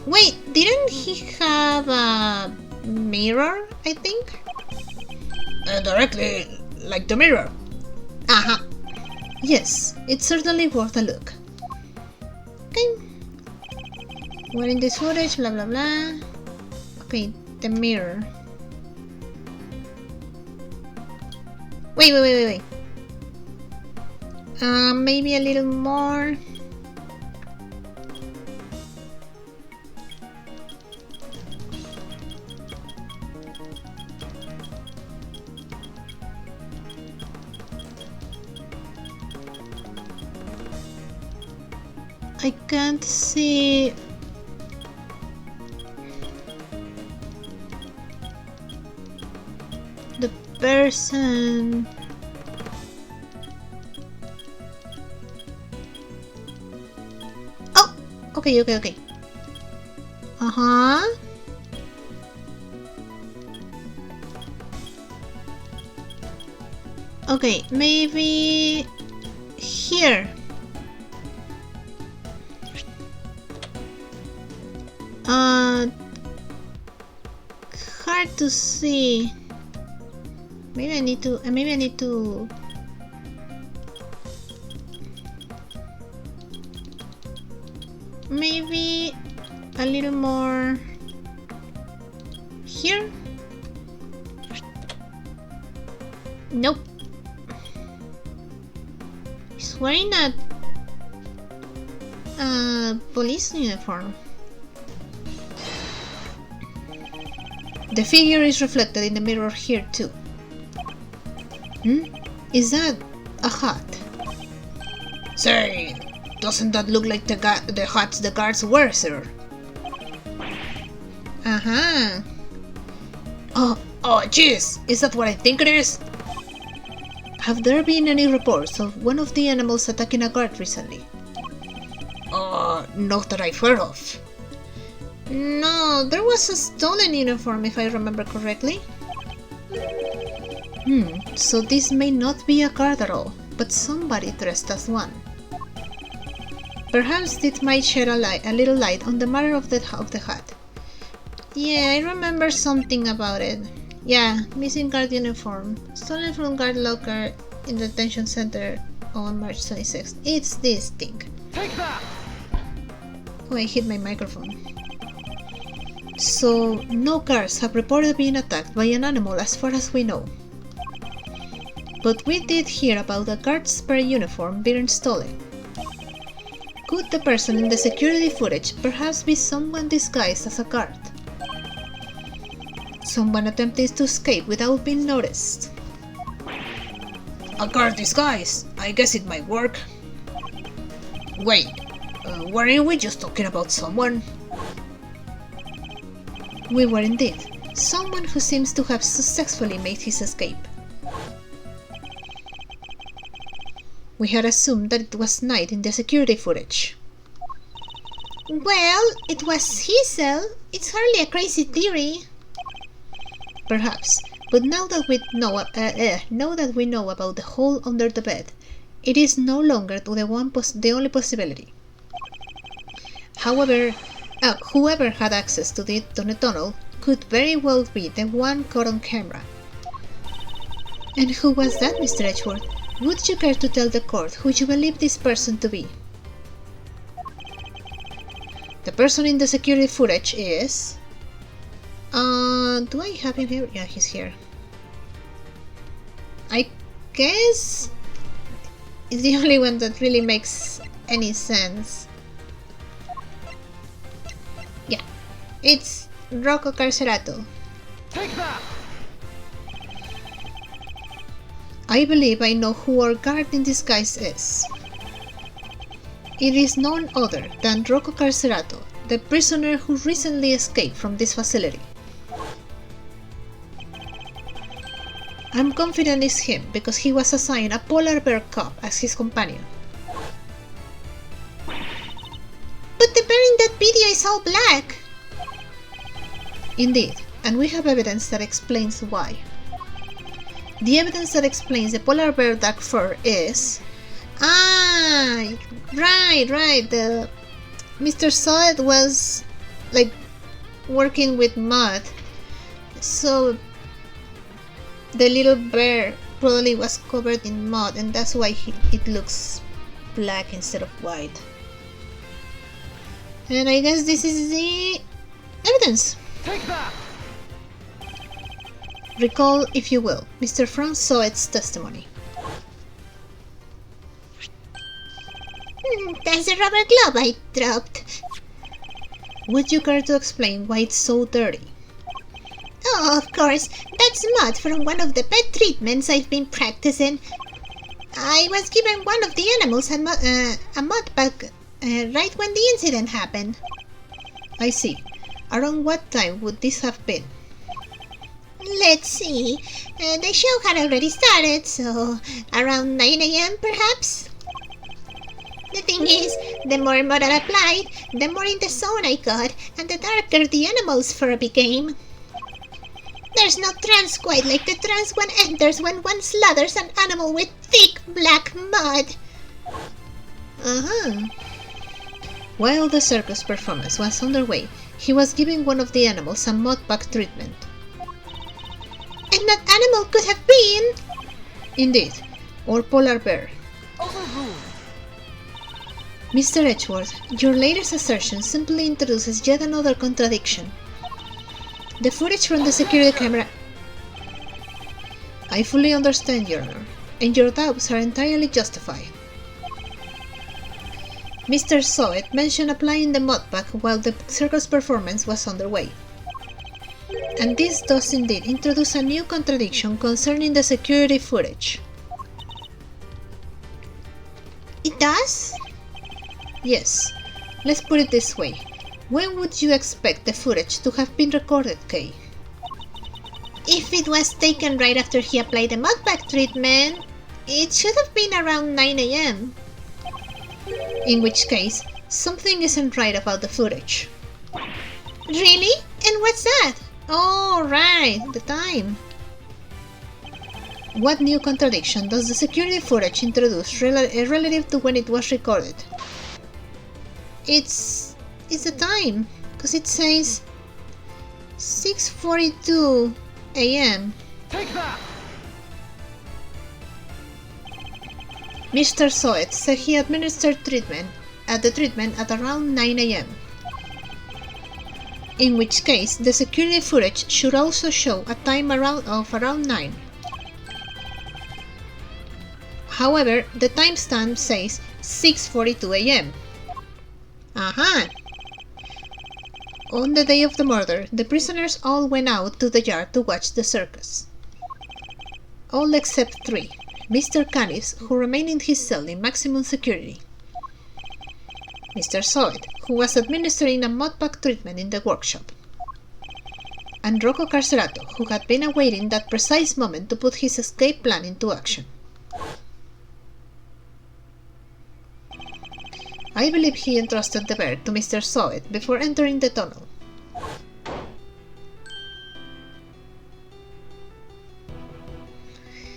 Speaker 3: Wait, didn't he have a mirror, I think?
Speaker 2: Directly, like the mirror.
Speaker 3: Aha! Yes, it's certainly worth a look. Okay. We're in this footage, blah blah blah. Okay, the mirror. Wait. Maybe a little more.
Speaker 1: I can't see. The person. Oh, okay. Uh-huh. Okay, maybe here. Hard to see. Maybe I need to. Maybe a little more here. Nope. He's wearing a police uniform. The figure is reflected in the mirror here too. Is that a hat?
Speaker 2: Say, doesn't that look like the hats the guards wear, sir?
Speaker 1: Uh-huh.
Speaker 2: Oh, jeez, is that what I think it is?
Speaker 1: Have there been any reports of one of the animals attacking a guard recently?
Speaker 2: Not that I've heard of.
Speaker 1: No, there was a stolen uniform if I remember correctly. So this may not be a guard at all, but somebody dressed as one. Perhaps it might shed a little light on the matter of the hat. Yeah, I remember something about it. Yeah, missing guard uniform, stolen from guard locker in the detention center on March 26th. It's this thing.
Speaker 4: Take that!
Speaker 1: Oh, I hit my microphone. So, no guards have reported being attacked by an animal as far as we know. But we did hear about a guard's spare uniform being stolen. Could the person in the security footage perhaps be someone disguised as a guard? Someone attempting to escape without being noticed.
Speaker 2: A guard disguise. I guess it might work. Wait, weren't we just talking about someone?
Speaker 1: We were indeed. Someone who seems to have successfully made his escape. We had assumed that it was night in the security footage. Well, it was his cell. It's hardly a crazy theory. Perhaps, but now that we know about the hole under the bed, it is no longer the only possibility. However, whoever had access to the tunnel could very well be the one caught on camera. And who was that, Mr. Edgeworth? Would you care to tell the court who you believe this person to be? The person in the security footage is... do I have him here? Yeah, he's here. I guess... it's the only one that really makes any sense. Yeah, it's Rocco Carcerato.
Speaker 4: Take that!
Speaker 1: I believe I know who our guard in disguise is. It is none other than Rocco Carcerato, the prisoner who recently escaped from this facility. I'm confident it's him because he was assigned a polar bear cub as his companion. But the bear in that video is all black! Indeed, and we have evidence that explains why. The evidence that explains the polar bear dark fur is... right, Mr. Sod was, like, working with mud, so the little bear probably was covered in mud, and that's why it looks black instead of white. And I guess this is the evidence.
Speaker 4: Take that!
Speaker 1: Recall, if you will, Mr. Frank Soet's testimony. That's the rubber glove I dropped. Would you care to explain why it's so dirty? Oh, of course. That's mud from one of the pet treatments I've been practicing. I was given one of the animals a mud bag right when the incident happened.
Speaker 3: I see. Around what time would this have been?
Speaker 1: Let's see. The show had already started, so around 9 a.m. perhaps? The thing is, the more mud I applied, the more in the zone I got, and the darker the animal's fur became. There's no trance quite like the trance one enters when one slathers an animal with thick black mud.
Speaker 3: Uh-huh. While the circus performance was underway, he was giving one of the animals a mud pack treatment.
Speaker 1: And that animal could have been...
Speaker 3: Indeed, or polar bear.
Speaker 4: Overruled.
Speaker 3: Mr. Edgeworth, your latest assertion simply introduces yet another contradiction. The footage from the security camera... I fully understand, Your Honor, and your doubts are entirely justified. Mr. Soet mentioned applying the mud pack while the circus performance was underway. And this does indeed introduce a new contradiction concerning the security footage.
Speaker 1: It does?
Speaker 3: Yes. Let's put it this way. When would you expect the footage to have been recorded, Kay?
Speaker 1: If it was taken right after he applied the mud pack treatment, it should have been around 9 a.m.
Speaker 3: In which case, something isn't right about the footage.
Speaker 1: Really? And what's that?
Speaker 3: Oh, right, the time. What new contradiction does the security footage introduce relative to when it was recorded? It's the time, because it says 6:42 a.m.
Speaker 4: Take that!
Speaker 3: Mr. Soet said he administered treatment at around 9 a.m. In which case, the security footage should also show a time of around 9. However, the timestamp says 6:42 a.m. Aha! On the day of the murder, the prisoners all went out to the yard to watch the circus. All except 3. Mr. Canis, who remained in his cell in maximum security. Mr. Soet, who was administering a mud pack treatment in the workshop. And Rocco Carcerato, who had been awaiting that precise moment to put his escape plan into action. I believe he entrusted the bear to Mr. Soet before entering the tunnel.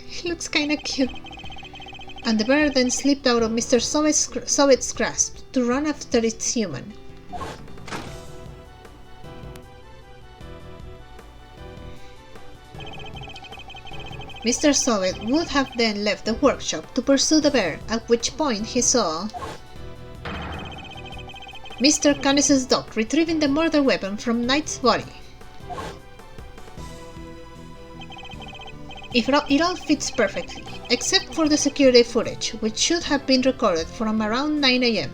Speaker 3: He looks kinda cute. And the bear then slipped out of Mr. Soet's grasp to run after its human. Mr. Soet would have then left the workshop to pursue the bear, at which point he saw Mr. Canis's dog retrieving the murder weapon from Knight's body. It all fits perfectly, except for the security footage, which should have been recorded from around 9 a.m.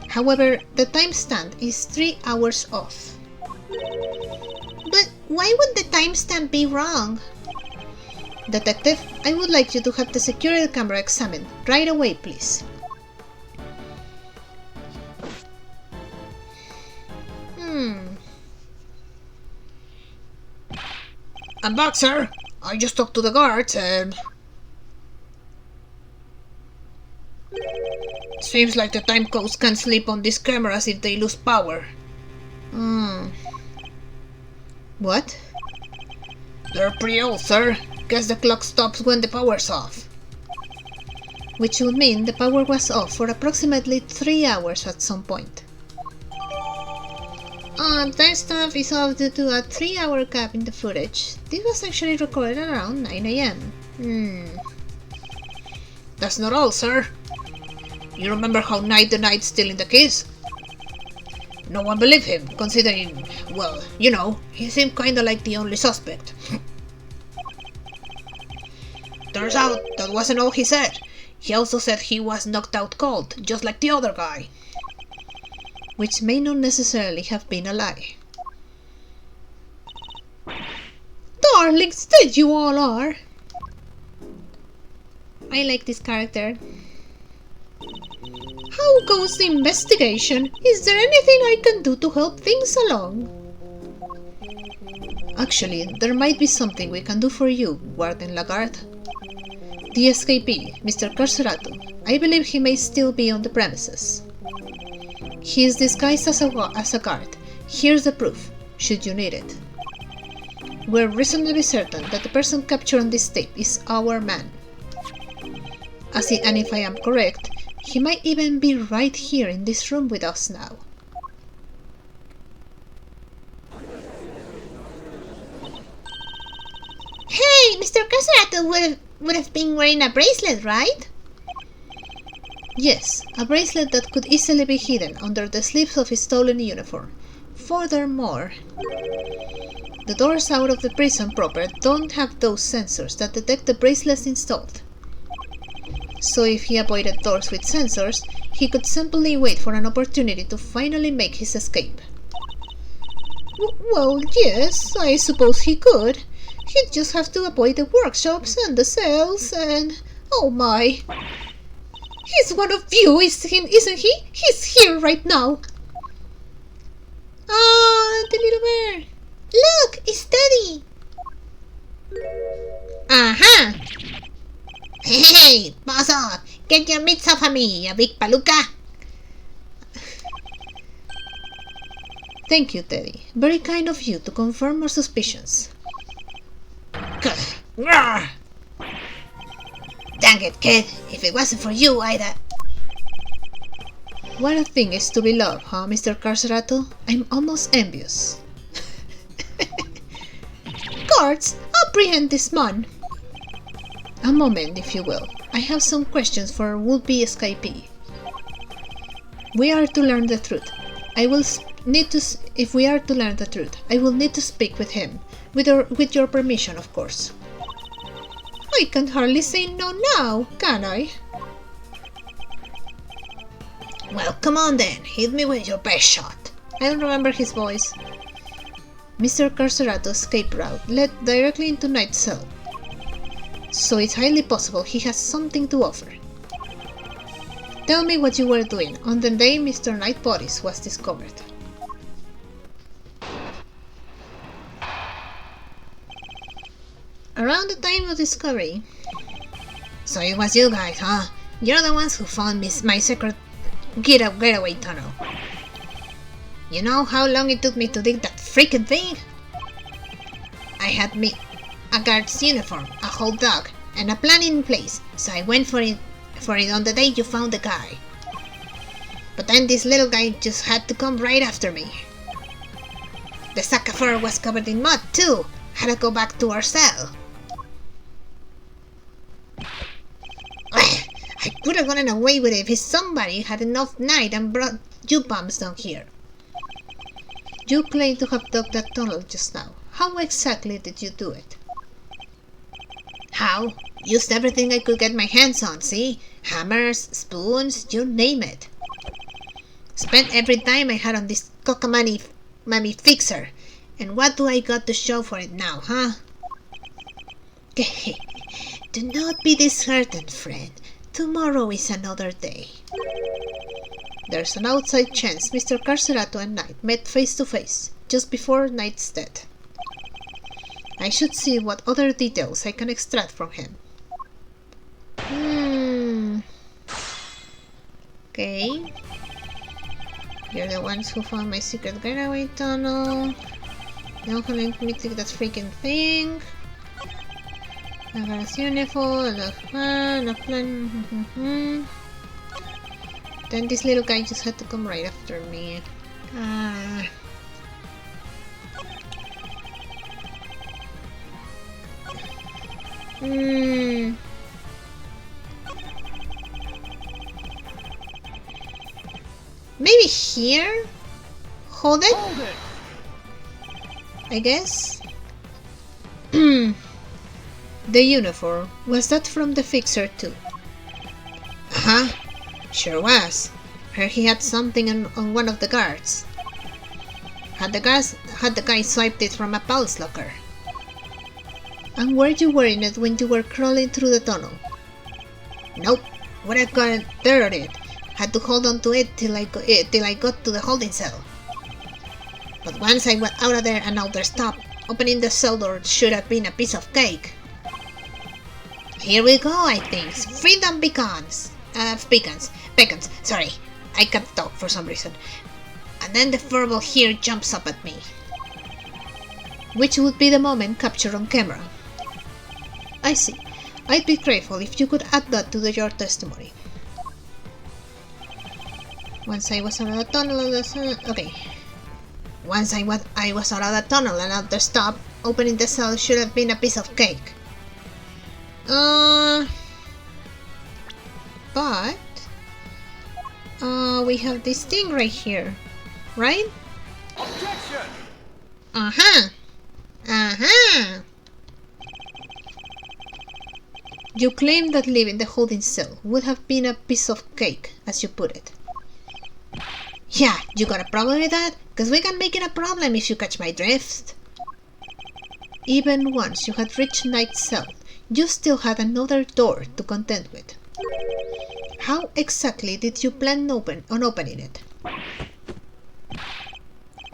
Speaker 3: However, the timestamp is 3 hours off.
Speaker 1: But why would the timestamp be wrong?
Speaker 3: Detective, I would like you to have the security camera examined right away, please.
Speaker 2: I'm back, sir. I just talked to the guards and... Seems like the time codes can sleep on these cameras if they lose power.
Speaker 3: What?
Speaker 2: They're pretty old, sir. Guess the clock stops when the power's off.
Speaker 3: Which would mean the power was off for approximately 3 hours at some point. Timestamp is off due to a 3-hour gap in the footage. This was actually recorded around 9 a.m.
Speaker 2: That's not all, sir. You remember how Knight denied stealing the keys? No one believed him, considering, well, you know, he seemed kinda like the only suspect. Turns out, that wasn't all he said. He also said he was knocked out cold, just like the other guy.
Speaker 3: Which may not necessarily have been a lie.
Speaker 1: Darlings, there you all are!
Speaker 3: I like this character.
Speaker 1: How How goes the investigation? Is there anything I can do to help things along?
Speaker 3: Actually, there might be something we can do for you, Warden Lagarde. The escapee, Mr. Carcerato. I believe he may still be on the premises. He is disguised as a guard. Here's the proof, should you need it. We're reasonably certain that the person captured on this tape is our man. And if I am correct, he might even be right here in this room with us now.
Speaker 1: Hey, Mr. Carcerato would have been wearing a bracelet, right?
Speaker 3: Yes, a bracelet that could easily be hidden under the sleeves of his stolen uniform. Furthermore, the doors out of the prison proper don't have those sensors that detect the bracelets installed. So if he avoided doors with sensors, he could simply wait for an opportunity to finally make his escape.
Speaker 1: Well, yes, I suppose he could. He'd just have to avoid the workshops and the cells and... Oh my! He's one of you, isn't he? He's here right now! Ah, the little bear! Look, it's Teddy!
Speaker 2: Aha! Hey, boss off! Get your mitts off of me, you big palooka!
Speaker 3: Thank you, Teddy. Very kind of you to confirm our suspicions.
Speaker 2: Dang it, kid. If it wasn't for you, I'd...
Speaker 3: What a thing is to be loved, huh, Mr. Carcerato? I'm almost envious.
Speaker 1: Guards, apprehend this man!
Speaker 3: A moment, if you will. I have some questions for our would-be escapee. We are to learn the truth. If we are to learn the truth, I will need to speak with him. With your permission, of course.
Speaker 1: I can hardly say no now, can I?
Speaker 2: Well, come on then. Hit me with your best shot.
Speaker 3: I don't remember his voice. Mr. Carcerato's escape route led directly into Knight's cell. So it's highly possible he has something to offer. Tell me what you were doing on the day Mr. Knight's body was discovered.
Speaker 2: Around the time of discovery. So it was you guys, huh? You're the ones who found my secret getaway tunnel. You know how long it took me to dig that freaking thing? I had a guard's uniform, a whole dog, and a plan in place, so I went for it on the day you found the guy. But then this little guy just had to come right after me. The sack of fur was covered in mud too. Had to go back to our cell. I could have gotten away with it if somebody had enough night and brought you bombs down here.
Speaker 3: You claim to have dug that tunnel just now. How exactly did you do it?
Speaker 2: How? Used everything I could get my hands on, see? Hammers, spoons, you name it. Spent every dime I had on this cockamamie fixer. And what do I got to show for it now, huh? Do not be disheartened, friend. Tomorrow is another day.
Speaker 3: There's an outside chance Mr. Carcerato and Knight met face to face, just before Knight's death. I should see what other details I can extract from him.
Speaker 2: Okay. You're the ones who found my secret getaway tunnel. Now can let me take that freaking thing. I got a uniform, a plan. Then this little guy just had to come right after me. Maybe here? Hold it?
Speaker 4: Hold it!
Speaker 2: I guess.
Speaker 3: The uniform, was that from the fixer too?
Speaker 2: Uh-huh. Sure was. Heard he had something on one of the guards. Had the guy swiped it from a pulse locker.
Speaker 3: And were you wearing it when you were crawling through the tunnel?
Speaker 2: Nope. Would have got dirt on it. Had to hold on to it till I got to the holding cell. But once I got out of there and out there stopped, opening the cell door should have been a piece of cake. Here we go, I think. Freedom beacons. Beacons. Sorry, I can't talk for some reason. And then the furball here jumps up at me.
Speaker 1: Which would be the moment captured on camera. I see. I'd be grateful if you could add that to your testimony.
Speaker 2: Once I was out of the tunnel, okay. Once I was out of the tunnel and out the stop, opening the cell should have been a piece of cake. But we have this thing right here, right?
Speaker 4: Objection!
Speaker 1: You claim that leaving the holding cell would have been a piece of cake, as you put it.
Speaker 2: Yeah, you got a problem with that? Cause we can make it a problem if you catch my drift.
Speaker 1: Even once you had reached Knight's cell, you still had another door to contend with. How exactly did you plan on opening it?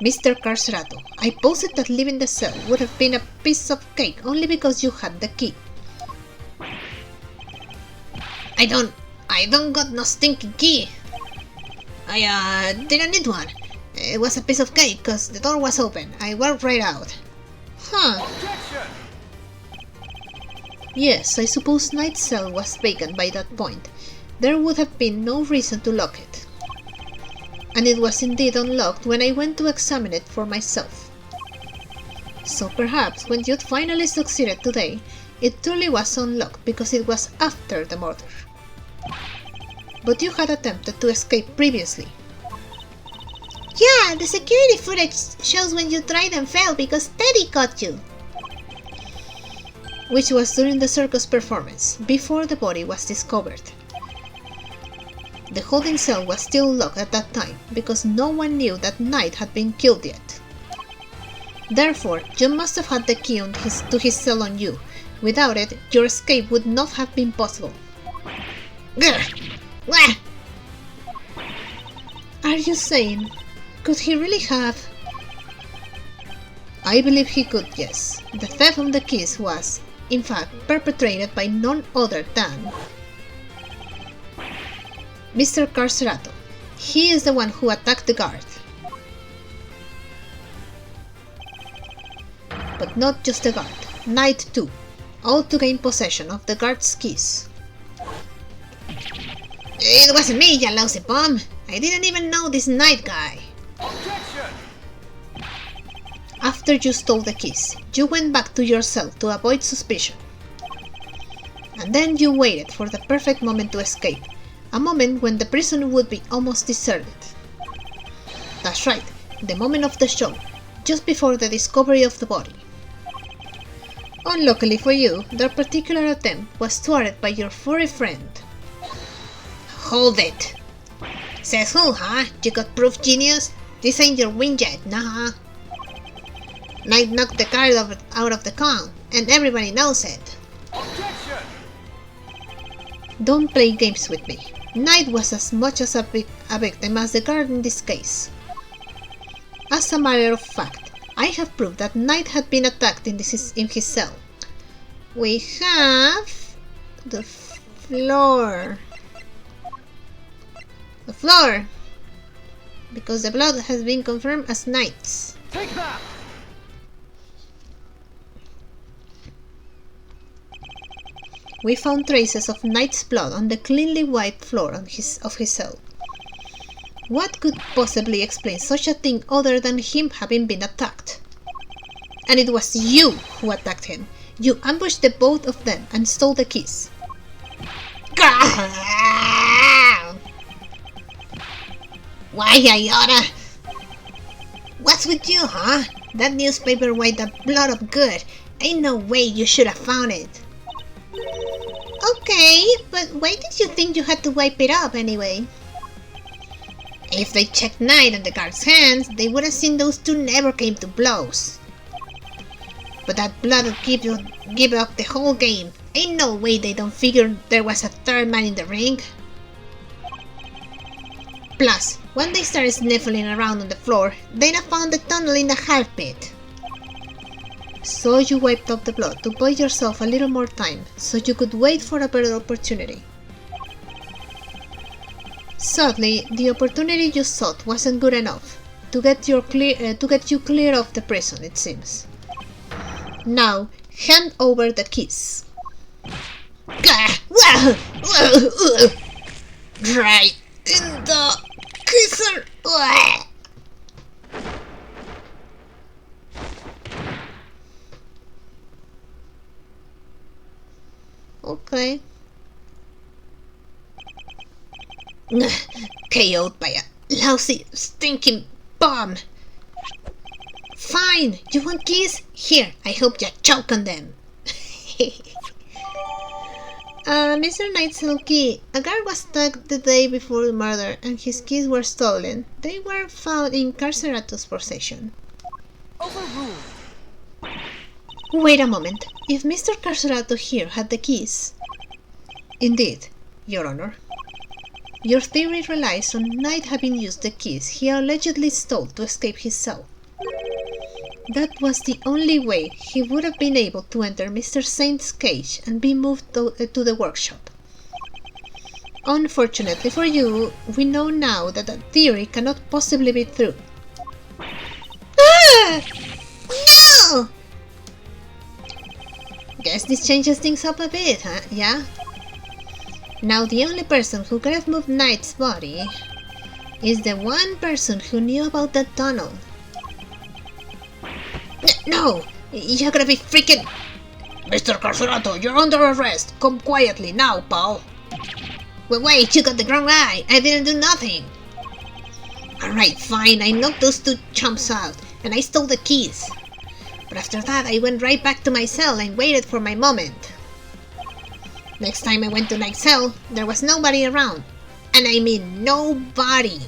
Speaker 1: Mr. Carcerato, I posed that leaving the cell would have been a piece of cake only because you had the key.
Speaker 2: I don't got no stinking key. I didn't need one. It was a piece of cake cause the door was open. I walked right out. Huh.
Speaker 4: Objection!
Speaker 1: Yes, I suppose Knight's cell was vacant by that point. There would have been no reason to lock it. And it was indeed unlocked when I went to examine it for myself. So perhaps when you'd finally succeeded today, it truly was unlocked because it was after the murder. But you had attempted to escape previously.
Speaker 2: Yeah, the security footage shows when you tried and failed because Teddy caught you.
Speaker 1: Which was during the circus performance, before the body was discovered. The holding cell was still locked at that time because no one knew that Knight had been killed yet. Therefore, you must have had the key to his cell on you. Without it, your escape would not have been possible. Are you saying, could he really have? I believe he could, yes. The theft of the keys was, in fact, perpetrated by none other than Mr. Carcerato. He is the one who attacked the guard. But not just the guard, Knight too, all to gain possession of the guard's keys.
Speaker 2: It wasn't me, you lousy bum. I didn't even know this Knight guy.
Speaker 4: Objection!
Speaker 1: After you stole the keys, you went back to your cell to avoid suspicion. And then you waited for the perfect moment to escape, a moment when the prison would be almost deserted. That's right, the moment of the show, just before the discovery of the body. Unluckily for you, that particular attempt was thwarted by your furry friend.
Speaker 2: Hold it. Says who, huh? You got proof, genius? This ain't your win yet, nah. Knight knocked the card out of the con, and everybody knows it.
Speaker 4: Objection!
Speaker 1: Don't play games with me. Knight was as much as a victim as the guard in this case. As a matter of fact, I have proof that Knight had been attacked in his cell.
Speaker 2: We have the floor. The floor! Because the blood has been confirmed as Knight's.
Speaker 4: Take that!
Speaker 1: We found traces of Knight's blood on the cleanly wiped floor of his cell. What could possibly explain such a thing other than him having been attacked? And it was you who attacked him. You ambushed the both of them and stole the keys.
Speaker 2: Why, Iota? What's with you, huh? That newspaper wiped the blood up good. Ain't no way you should have found it.
Speaker 1: Okay, but why did you think you had to wipe it up anyway?
Speaker 2: If they checked Knight and the guard's hands, they would have seen those two never came to blows. But that blood would give up the whole game. Ain't no way they don't figure there was a third man in the ring.
Speaker 1: Plus, when they started sniffling around on the floor, they'd have found the tunnel in a heartbeat. So you wiped off the blood to buy yourself a little more time, so you could wait for a better opportunity. Sadly, the opportunity you sought wasn't good enough to get you clear of the prison, it seems. Now, hand over the keys.
Speaker 2: Right in the kisser.
Speaker 1: Okay.
Speaker 2: KO'd by a lousy, stinking bomb.
Speaker 1: Fine, you want keys? Here, I hope you choke on them. Mr. Knight's key. A guard was stuck the day before the murder and his keys were stolen. They were found in Carcerato's possession.
Speaker 4: Overruled.
Speaker 1: Wait a moment. If Mr. Carcerato here had the keys... Indeed, Your Honor. Your theory relies on Knight having used the keys he allegedly stole to escape his cell. That was the only way he would have been able to enter Mr. Saint's cage and be moved to the workshop. Unfortunately for you, we know now that that theory cannot possibly be true. Ah! No! Guess this changes things up a bit, huh? Yeah? Now the only person who could have moved Knight's body is the one person who knew about that tunnel.
Speaker 2: No! You're gonna be freaking... Mr. Carcerato, you're under arrest. Come quietly now, pal.
Speaker 1: Wait, you got the wrong guy. I didn't do nothing.
Speaker 2: Alright, fine. I knocked those two chumps out, and I stole the keys.
Speaker 1: But after that, I went right back to my cell and waited for my moment. Next time I went to Knight's cell, there was nobody around. And I mean nobody.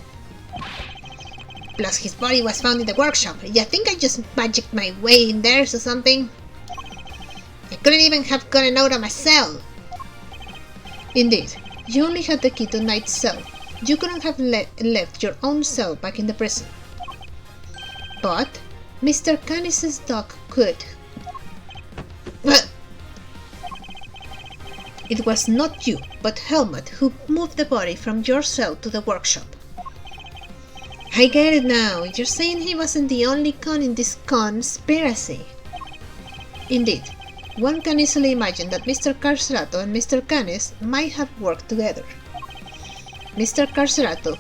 Speaker 1: Plus his body was found in the workshop. You think I just magicked my way in there or something? I couldn't even have gotten out of my cell. Indeed, you only had the key to Knight's cell. You couldn't have left your own cell back in the prison. But Mr. Canis's dog could. It was not you, but Helmut, who moved the body from your cell to the workshop. I get it now. You're saying he wasn't the only con in this conspiracy. Indeed, one can easily imagine that Mr. Carcerato and Mr. Canis might have worked together. Mr. Carcerato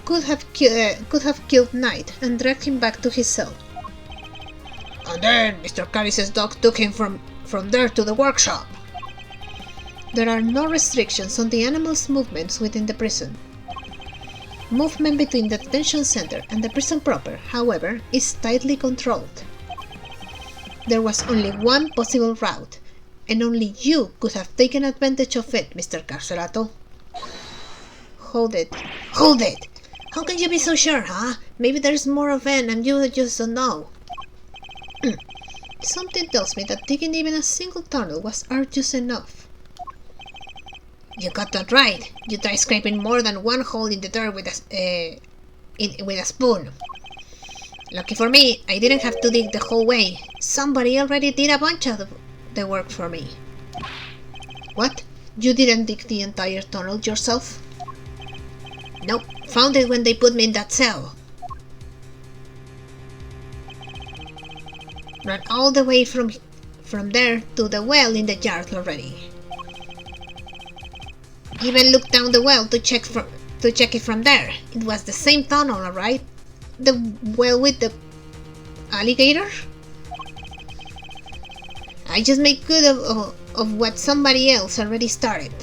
Speaker 1: could have killed Knight and dragged him back to his cell.
Speaker 2: And then Mr. Canis's dog took him from there to the workshop.
Speaker 1: There are no restrictions on the animal's movements within the prison. Movement between the detention center and the prison proper, however, is tightly controlled. There was only one possible route, and only you could have taken advantage of it, Mr. Carcerato. Hold it. Hold it! How can you be so sure, huh? Maybe there's more of it and you just don't know. Something tells me that digging even a single tunnel was arduous enough.
Speaker 2: You got that right. You tried scraping more than one hole in the dirt with a spoon.
Speaker 1: Lucky for me, I didn't have to dig the whole way. Somebody already did a bunch of the work for me. What? You didn't dig the entire tunnel yourself?
Speaker 2: Nope, found it when they put me in that cell.
Speaker 1: Ran all the way from there to the well in the yard already. Even looked down the well to check it from there. It was the same tunnel, alright? The well with the alligator? I just made good of what somebody else already started.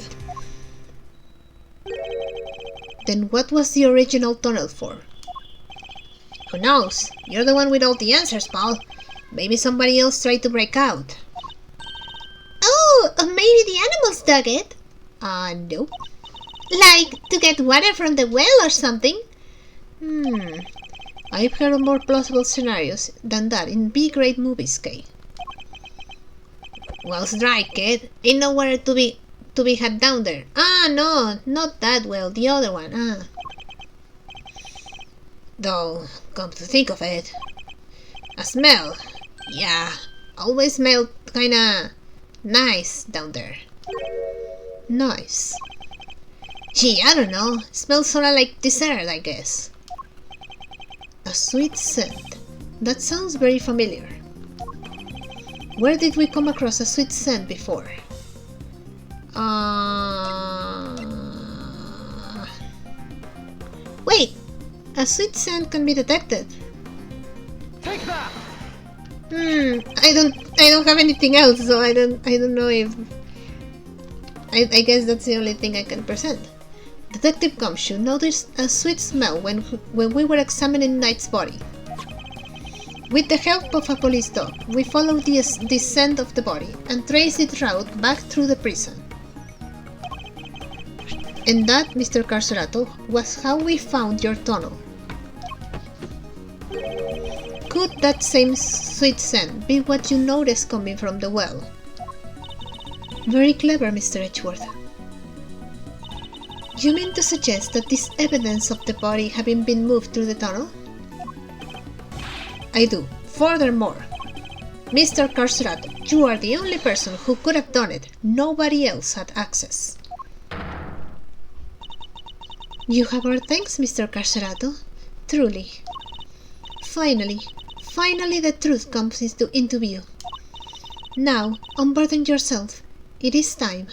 Speaker 1: Then what was the original tunnel for? Who knows? You're the one with all the answers, pal. Maybe somebody else tried to break out. Oh, maybe the animals dug it. Nope. Like, to get water from the well or something? I've heard of more plausible scenarios than that in B-grade movies, Kay. Well's dry, kid. Ain't nowhere to be had down there. No, not that well, the other one,
Speaker 2: Though, come to think of it, a smell. Yeah, always smelled kinda nice down there.
Speaker 1: Nice.
Speaker 2: Gee, I don't know. Smells sorta like dessert, I guess.
Speaker 1: A sweet scent. That sounds very familiar. Where did we come across a sweet scent before? Wait! A sweet scent can be detected.
Speaker 4: Take that!
Speaker 1: I don't have anything else, so I don't know if I guess that's the only thing I can present. Detective Gumshoe noticed a sweet smell when we were examining Knight's body. With the help of a police dog, we followed the scent of the body and traced its route back through the prison. And that, Mr. Carcerato, was how we found your tunnel. Could that same sweet scent be what you noticed coming from the well? Very clever, Mr. Edgeworth. You mean to suggest that this evidence of the body having been moved through the tunnel? I do. Furthermore, Mr. Carcerato, you are the only person who could have done it. Nobody else had access. You have our thanks, Mr. Carcerato. Truly. Finally the truth comes into view. Now, unburden yourself. It is time.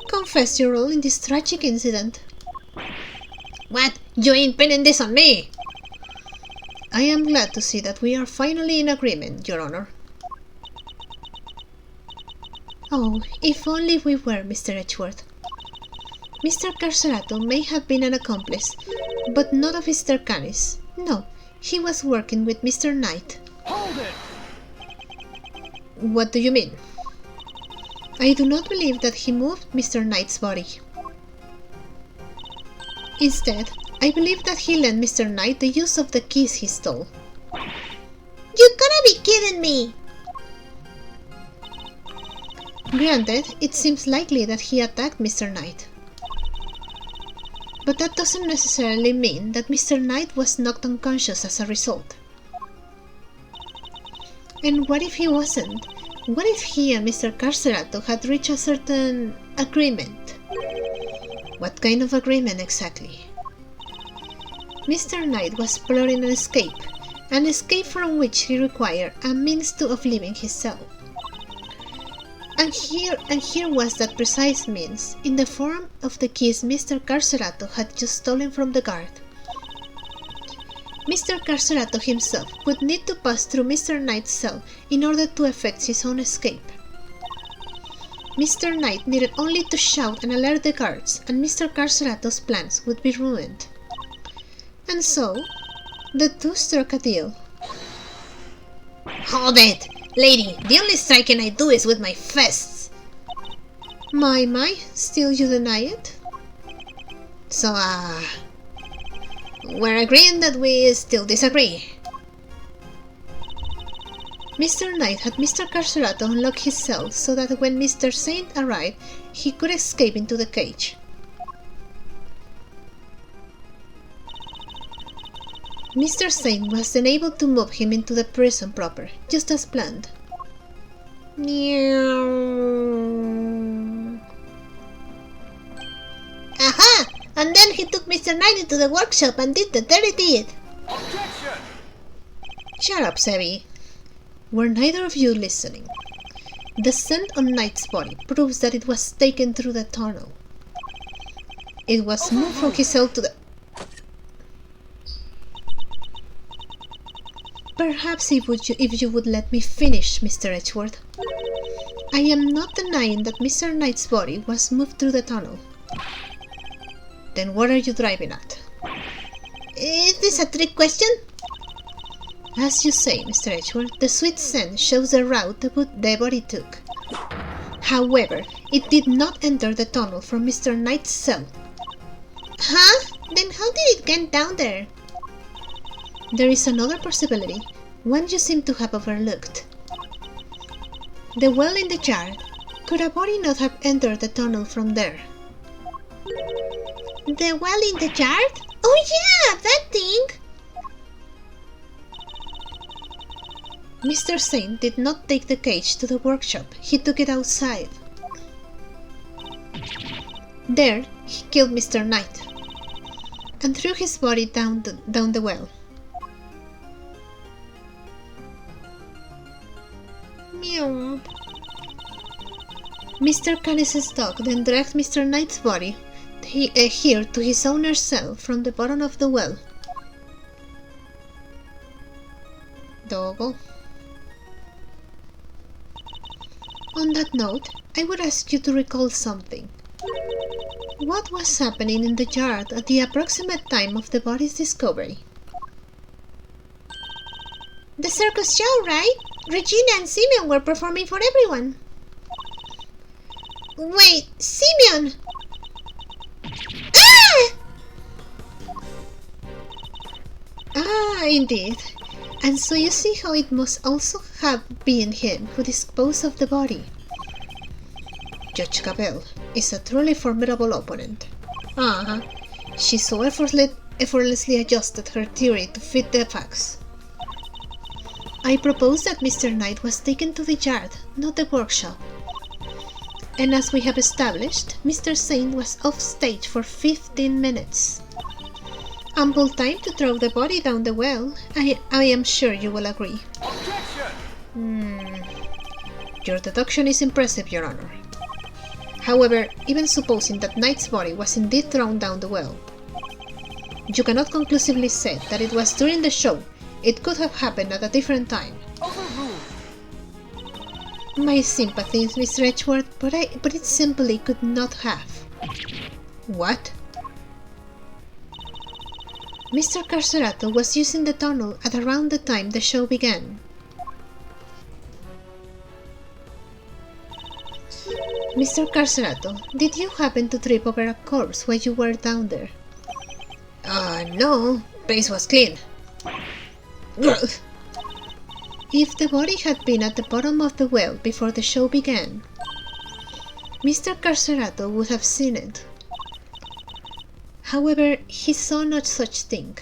Speaker 1: Confess your role in this tragic incident.
Speaker 2: What? You ain't pinning this on me!
Speaker 1: I am glad to see that we are finally in agreement, Your Honor. Oh, if only we were, Mr. Edgeworth. Mr. Carcerato may have been an accomplice, but not of Mr. Canis. No, he was working with Mr. Knight.
Speaker 4: Hold it!
Speaker 1: What do you mean? I do not believe that he moved Mr. Knight's body. Instead, I believe that he lent Mr. Knight the use of the keys he stole.
Speaker 2: You gotta be kidding me!
Speaker 1: Granted, it seems likely that he attacked Mr. Knight. But that doesn't necessarily mean that Mr. Knight was knocked unconscious as a result. And what if he wasn't? What if he and Mr. Carcerato had reached a certain agreement? What kind of agreement exactly? Mr. Knight was plotting an escape from which he required a means of leaving his cell. And here was that precise means, in the form of the keys Mr. Carcerato had just stolen from the guard. Mr. Carcerato himself would need to pass through Mr. Knight's cell in order to effect his own escape. Mr. Knight needed only to shout and alert the guards, and Mr. Carcerato's plans would be ruined. And so, the two struck a deal.
Speaker 2: Hold it! Lady, the only striking I do is with my fists!
Speaker 1: My, still you deny it?
Speaker 2: So, we're agreeing that we still disagree.
Speaker 1: Mr. Knight had Mr. Carcerato unlock his cell so that when Mr. Saint arrived, he could escape into the cage. Mr. Saint was then able to move him into the prison proper, just as planned.
Speaker 2: Meow. Aha! And then he took Mr. Knight into the workshop and did the dirty deed.
Speaker 4: Objection!
Speaker 1: Shut up, Sebi. Were neither of you listening? The scent on Knight's body proves that it was taken through the tunnel. It was moved from his cell to the... Perhaps if you would let me finish, Mr. Edgeworth. I am not denying that Mr. Knight's body was moved through the tunnel. Then what are you driving at?
Speaker 2: Is this a trick question?
Speaker 1: As you say, Mr. Edgeworth, the sweet scent shows the route the body took. However, it did not enter the tunnel from Mr. Knight's cell.
Speaker 2: Huh? Then how did it get down there?
Speaker 1: There is another possibility, one you seem to have overlooked. The well in the yard. Could a body not have entered the tunnel from there?
Speaker 2: The well in the yard? Oh yeah, that thing!
Speaker 1: Mr. Saint did not take the cage to the workshop, he took it outside. There, he killed Mr. Knight and threw his body down the well. Meow. Mr. Canis's dog then dragged Mr. Knight's body here to his owner's cell from the bottom of the well. Doggo. On that note, I would ask you to recall something. What was happening in the yard at the approximate time of the body's discovery?
Speaker 2: The circus show, right? Regina and Simeon were performing for everyone. Wait, Simeon! Ah!
Speaker 1: Ah, indeed. And so you see how it must also have been him who disposed of the body. Judge Cabell is a truly formidable opponent. She so effortlessly adjusted her theory to fit the facts. I propose that Mr. Knight was taken to the yard, not the workshop. And as we have established, Mr. Saint was off stage for 15 minutes. Ample time to throw the body down the well, I am sure you will agree.
Speaker 4: Objection!
Speaker 1: Your deduction is impressive, Your Honor. However, even supposing that Knight's body was indeed thrown down the well, you cannot conclusively say that it was during the show. It could have happened at a different time.
Speaker 4: Overruled!
Speaker 1: My sympathies, Mr. Edgeworth, but it simply could not have. What? Mr. Carcerato was using the tunnel at around the time the show began. Mr. Carcerato, did you happen to trip over a corpse while you were down there?
Speaker 3: No. Base was clean.
Speaker 1: If the body had been at the bottom of the well before the show began, Mr. Carcerato would have seen it. However, he saw no such thing.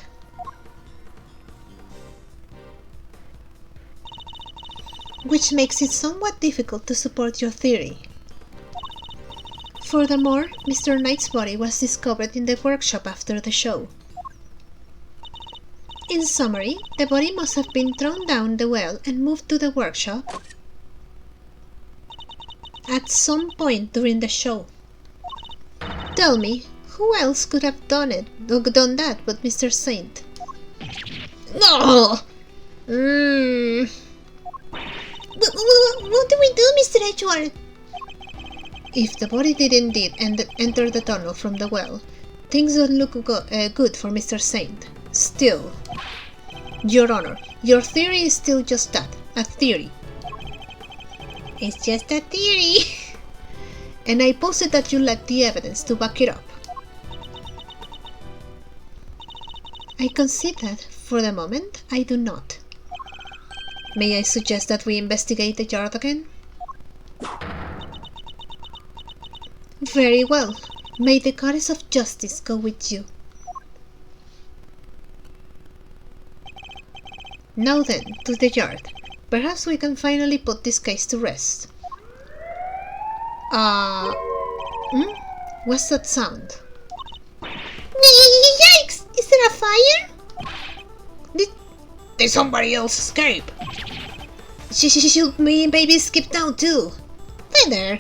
Speaker 1: Which makes it somewhat difficult to support your theory. Furthermore, Mr. Knight's body was discovered in the workshop after the show. In summary, the body must have been thrown down the well and moved to the workshop at some point during the show. Tell me, who else could have done that but Mr. Saint?
Speaker 3: No!
Speaker 2: What do we do, Mr. Edgeworth?
Speaker 1: If the body did indeed enter the tunnel from the well, things don't look good for Mr. Saint. Still, Your Honor, your theory is still just that, a theory.
Speaker 2: It's just a theory.
Speaker 1: And I posit that you lack the evidence to back it up. I concede that, for the moment, I do not. May I suggest that we investigate the yard again? Very well. May the goddess of justice go with you. Now then, to the yard. Perhaps we can finally put this case to rest. What's that sound?
Speaker 2: Yikes! Is there a fire?
Speaker 3: Did somebody else escape?
Speaker 1: Should me baby skip down too?
Speaker 2: Feather!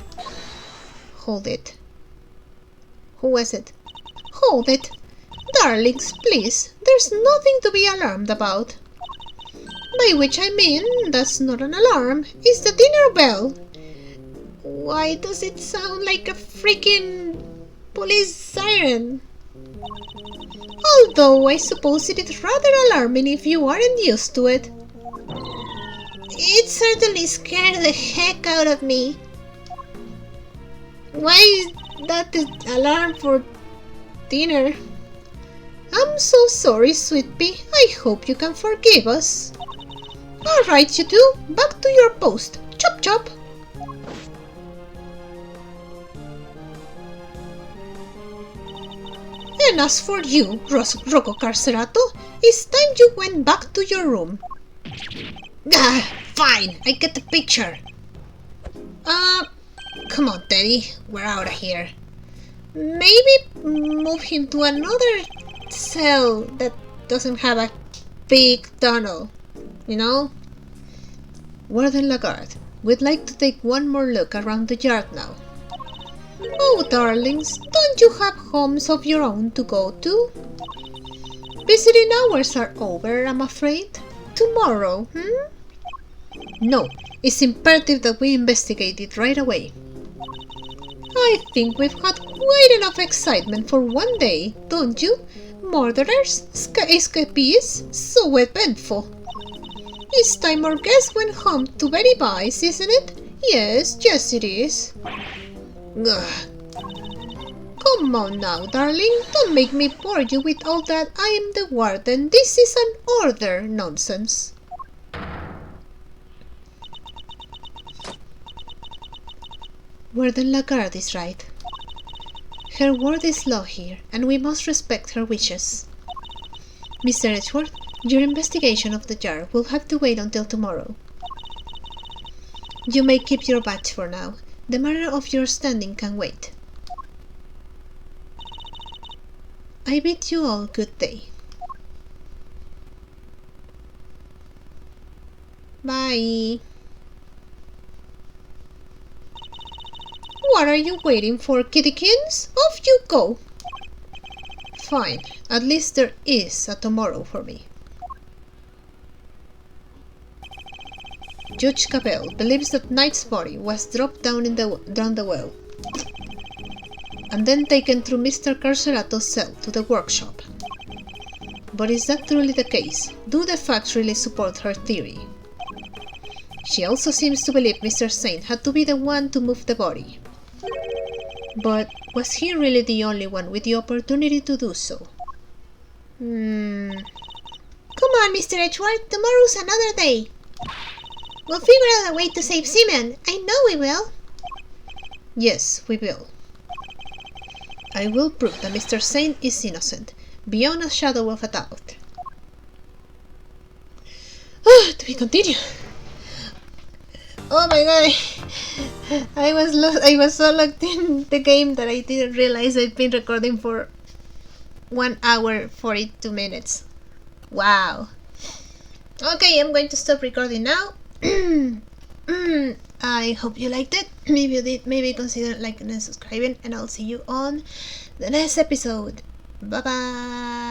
Speaker 1: Hold it. Who was it? Hold it. Darlings, please. There's nothing to be alarmed about. By which I mean, that's not an alarm. It's the dinner bell. Why does it sound like a freaking police siren? Although I suppose it is rather alarming if you aren't used to it.
Speaker 2: It certainly scared the heck out of me.
Speaker 1: Why is that the alarm for dinner? I'm so sorry, sweet pea. I hope you can forgive us. Alright, you two, back to your post. Chop chop. And as for you, Rocco Carcerato, it's time you went back to your room.
Speaker 3: Ah,
Speaker 2: Fine, I get the picture. Come on, Teddy. We're out of here.
Speaker 1: Maybe move him to another cell that doesn't have a big tunnel, you know?
Speaker 3: Warden Lagarde, we'd like to take one more look around the yard now.
Speaker 1: Oh, darlings, don't you have homes of your own to go to?
Speaker 3: Visiting hours are over, I'm afraid.
Speaker 1: Tomorrow,
Speaker 3: No, it's imperative that we investigate it right away.
Speaker 1: I think we've had quite enough excitement for one day, don't you? Murderers, escapees, so eventful. It's time our guest went home to Betty Bice, isn't it? Yes, it is.
Speaker 2: Ugh.
Speaker 1: Come on now, darling, don't make me bore you with all that I am the warden. This is an order nonsense.
Speaker 3: Warden Lagarde is right. Her word is law here, and we must respect her wishes. Mr. Edgeworth, your investigation of the jar will have to wait until tomorrow. You may keep your badge for now. The matter of your standing can wait. I bid you all good day.
Speaker 1: Bye. What are you waiting for, kittykins? Off you go.
Speaker 3: Fine, at least there is a tomorrow for me. Judge Capel believes that Knight's body was dropped down the well and then taken through Mr. Carcerato's cell to the workshop. But is that truly the case? Do the facts really support her theory? She also seems to believe Mr. Saint had to be the one to move the body. But was he really the only one with the opportunity to do so?
Speaker 1: Come on, Mr. Edgeworth, tomorrow's another day. We'll figure out a way to save Simon. I know we will.
Speaker 3: Yes, we will. I will prove that Mr. Saint is innocent, beyond a shadow of a doubt.
Speaker 1: To be continued. Oh my god. I was so locked in the game that I didn't realize I'd been recording for 1 hour 42 minutes. Wow. Okay, I'm going to stop recording now. I hope you liked it. If you did, maybe consider liking and subscribing, and I'll see you on the next episode. Bye bye.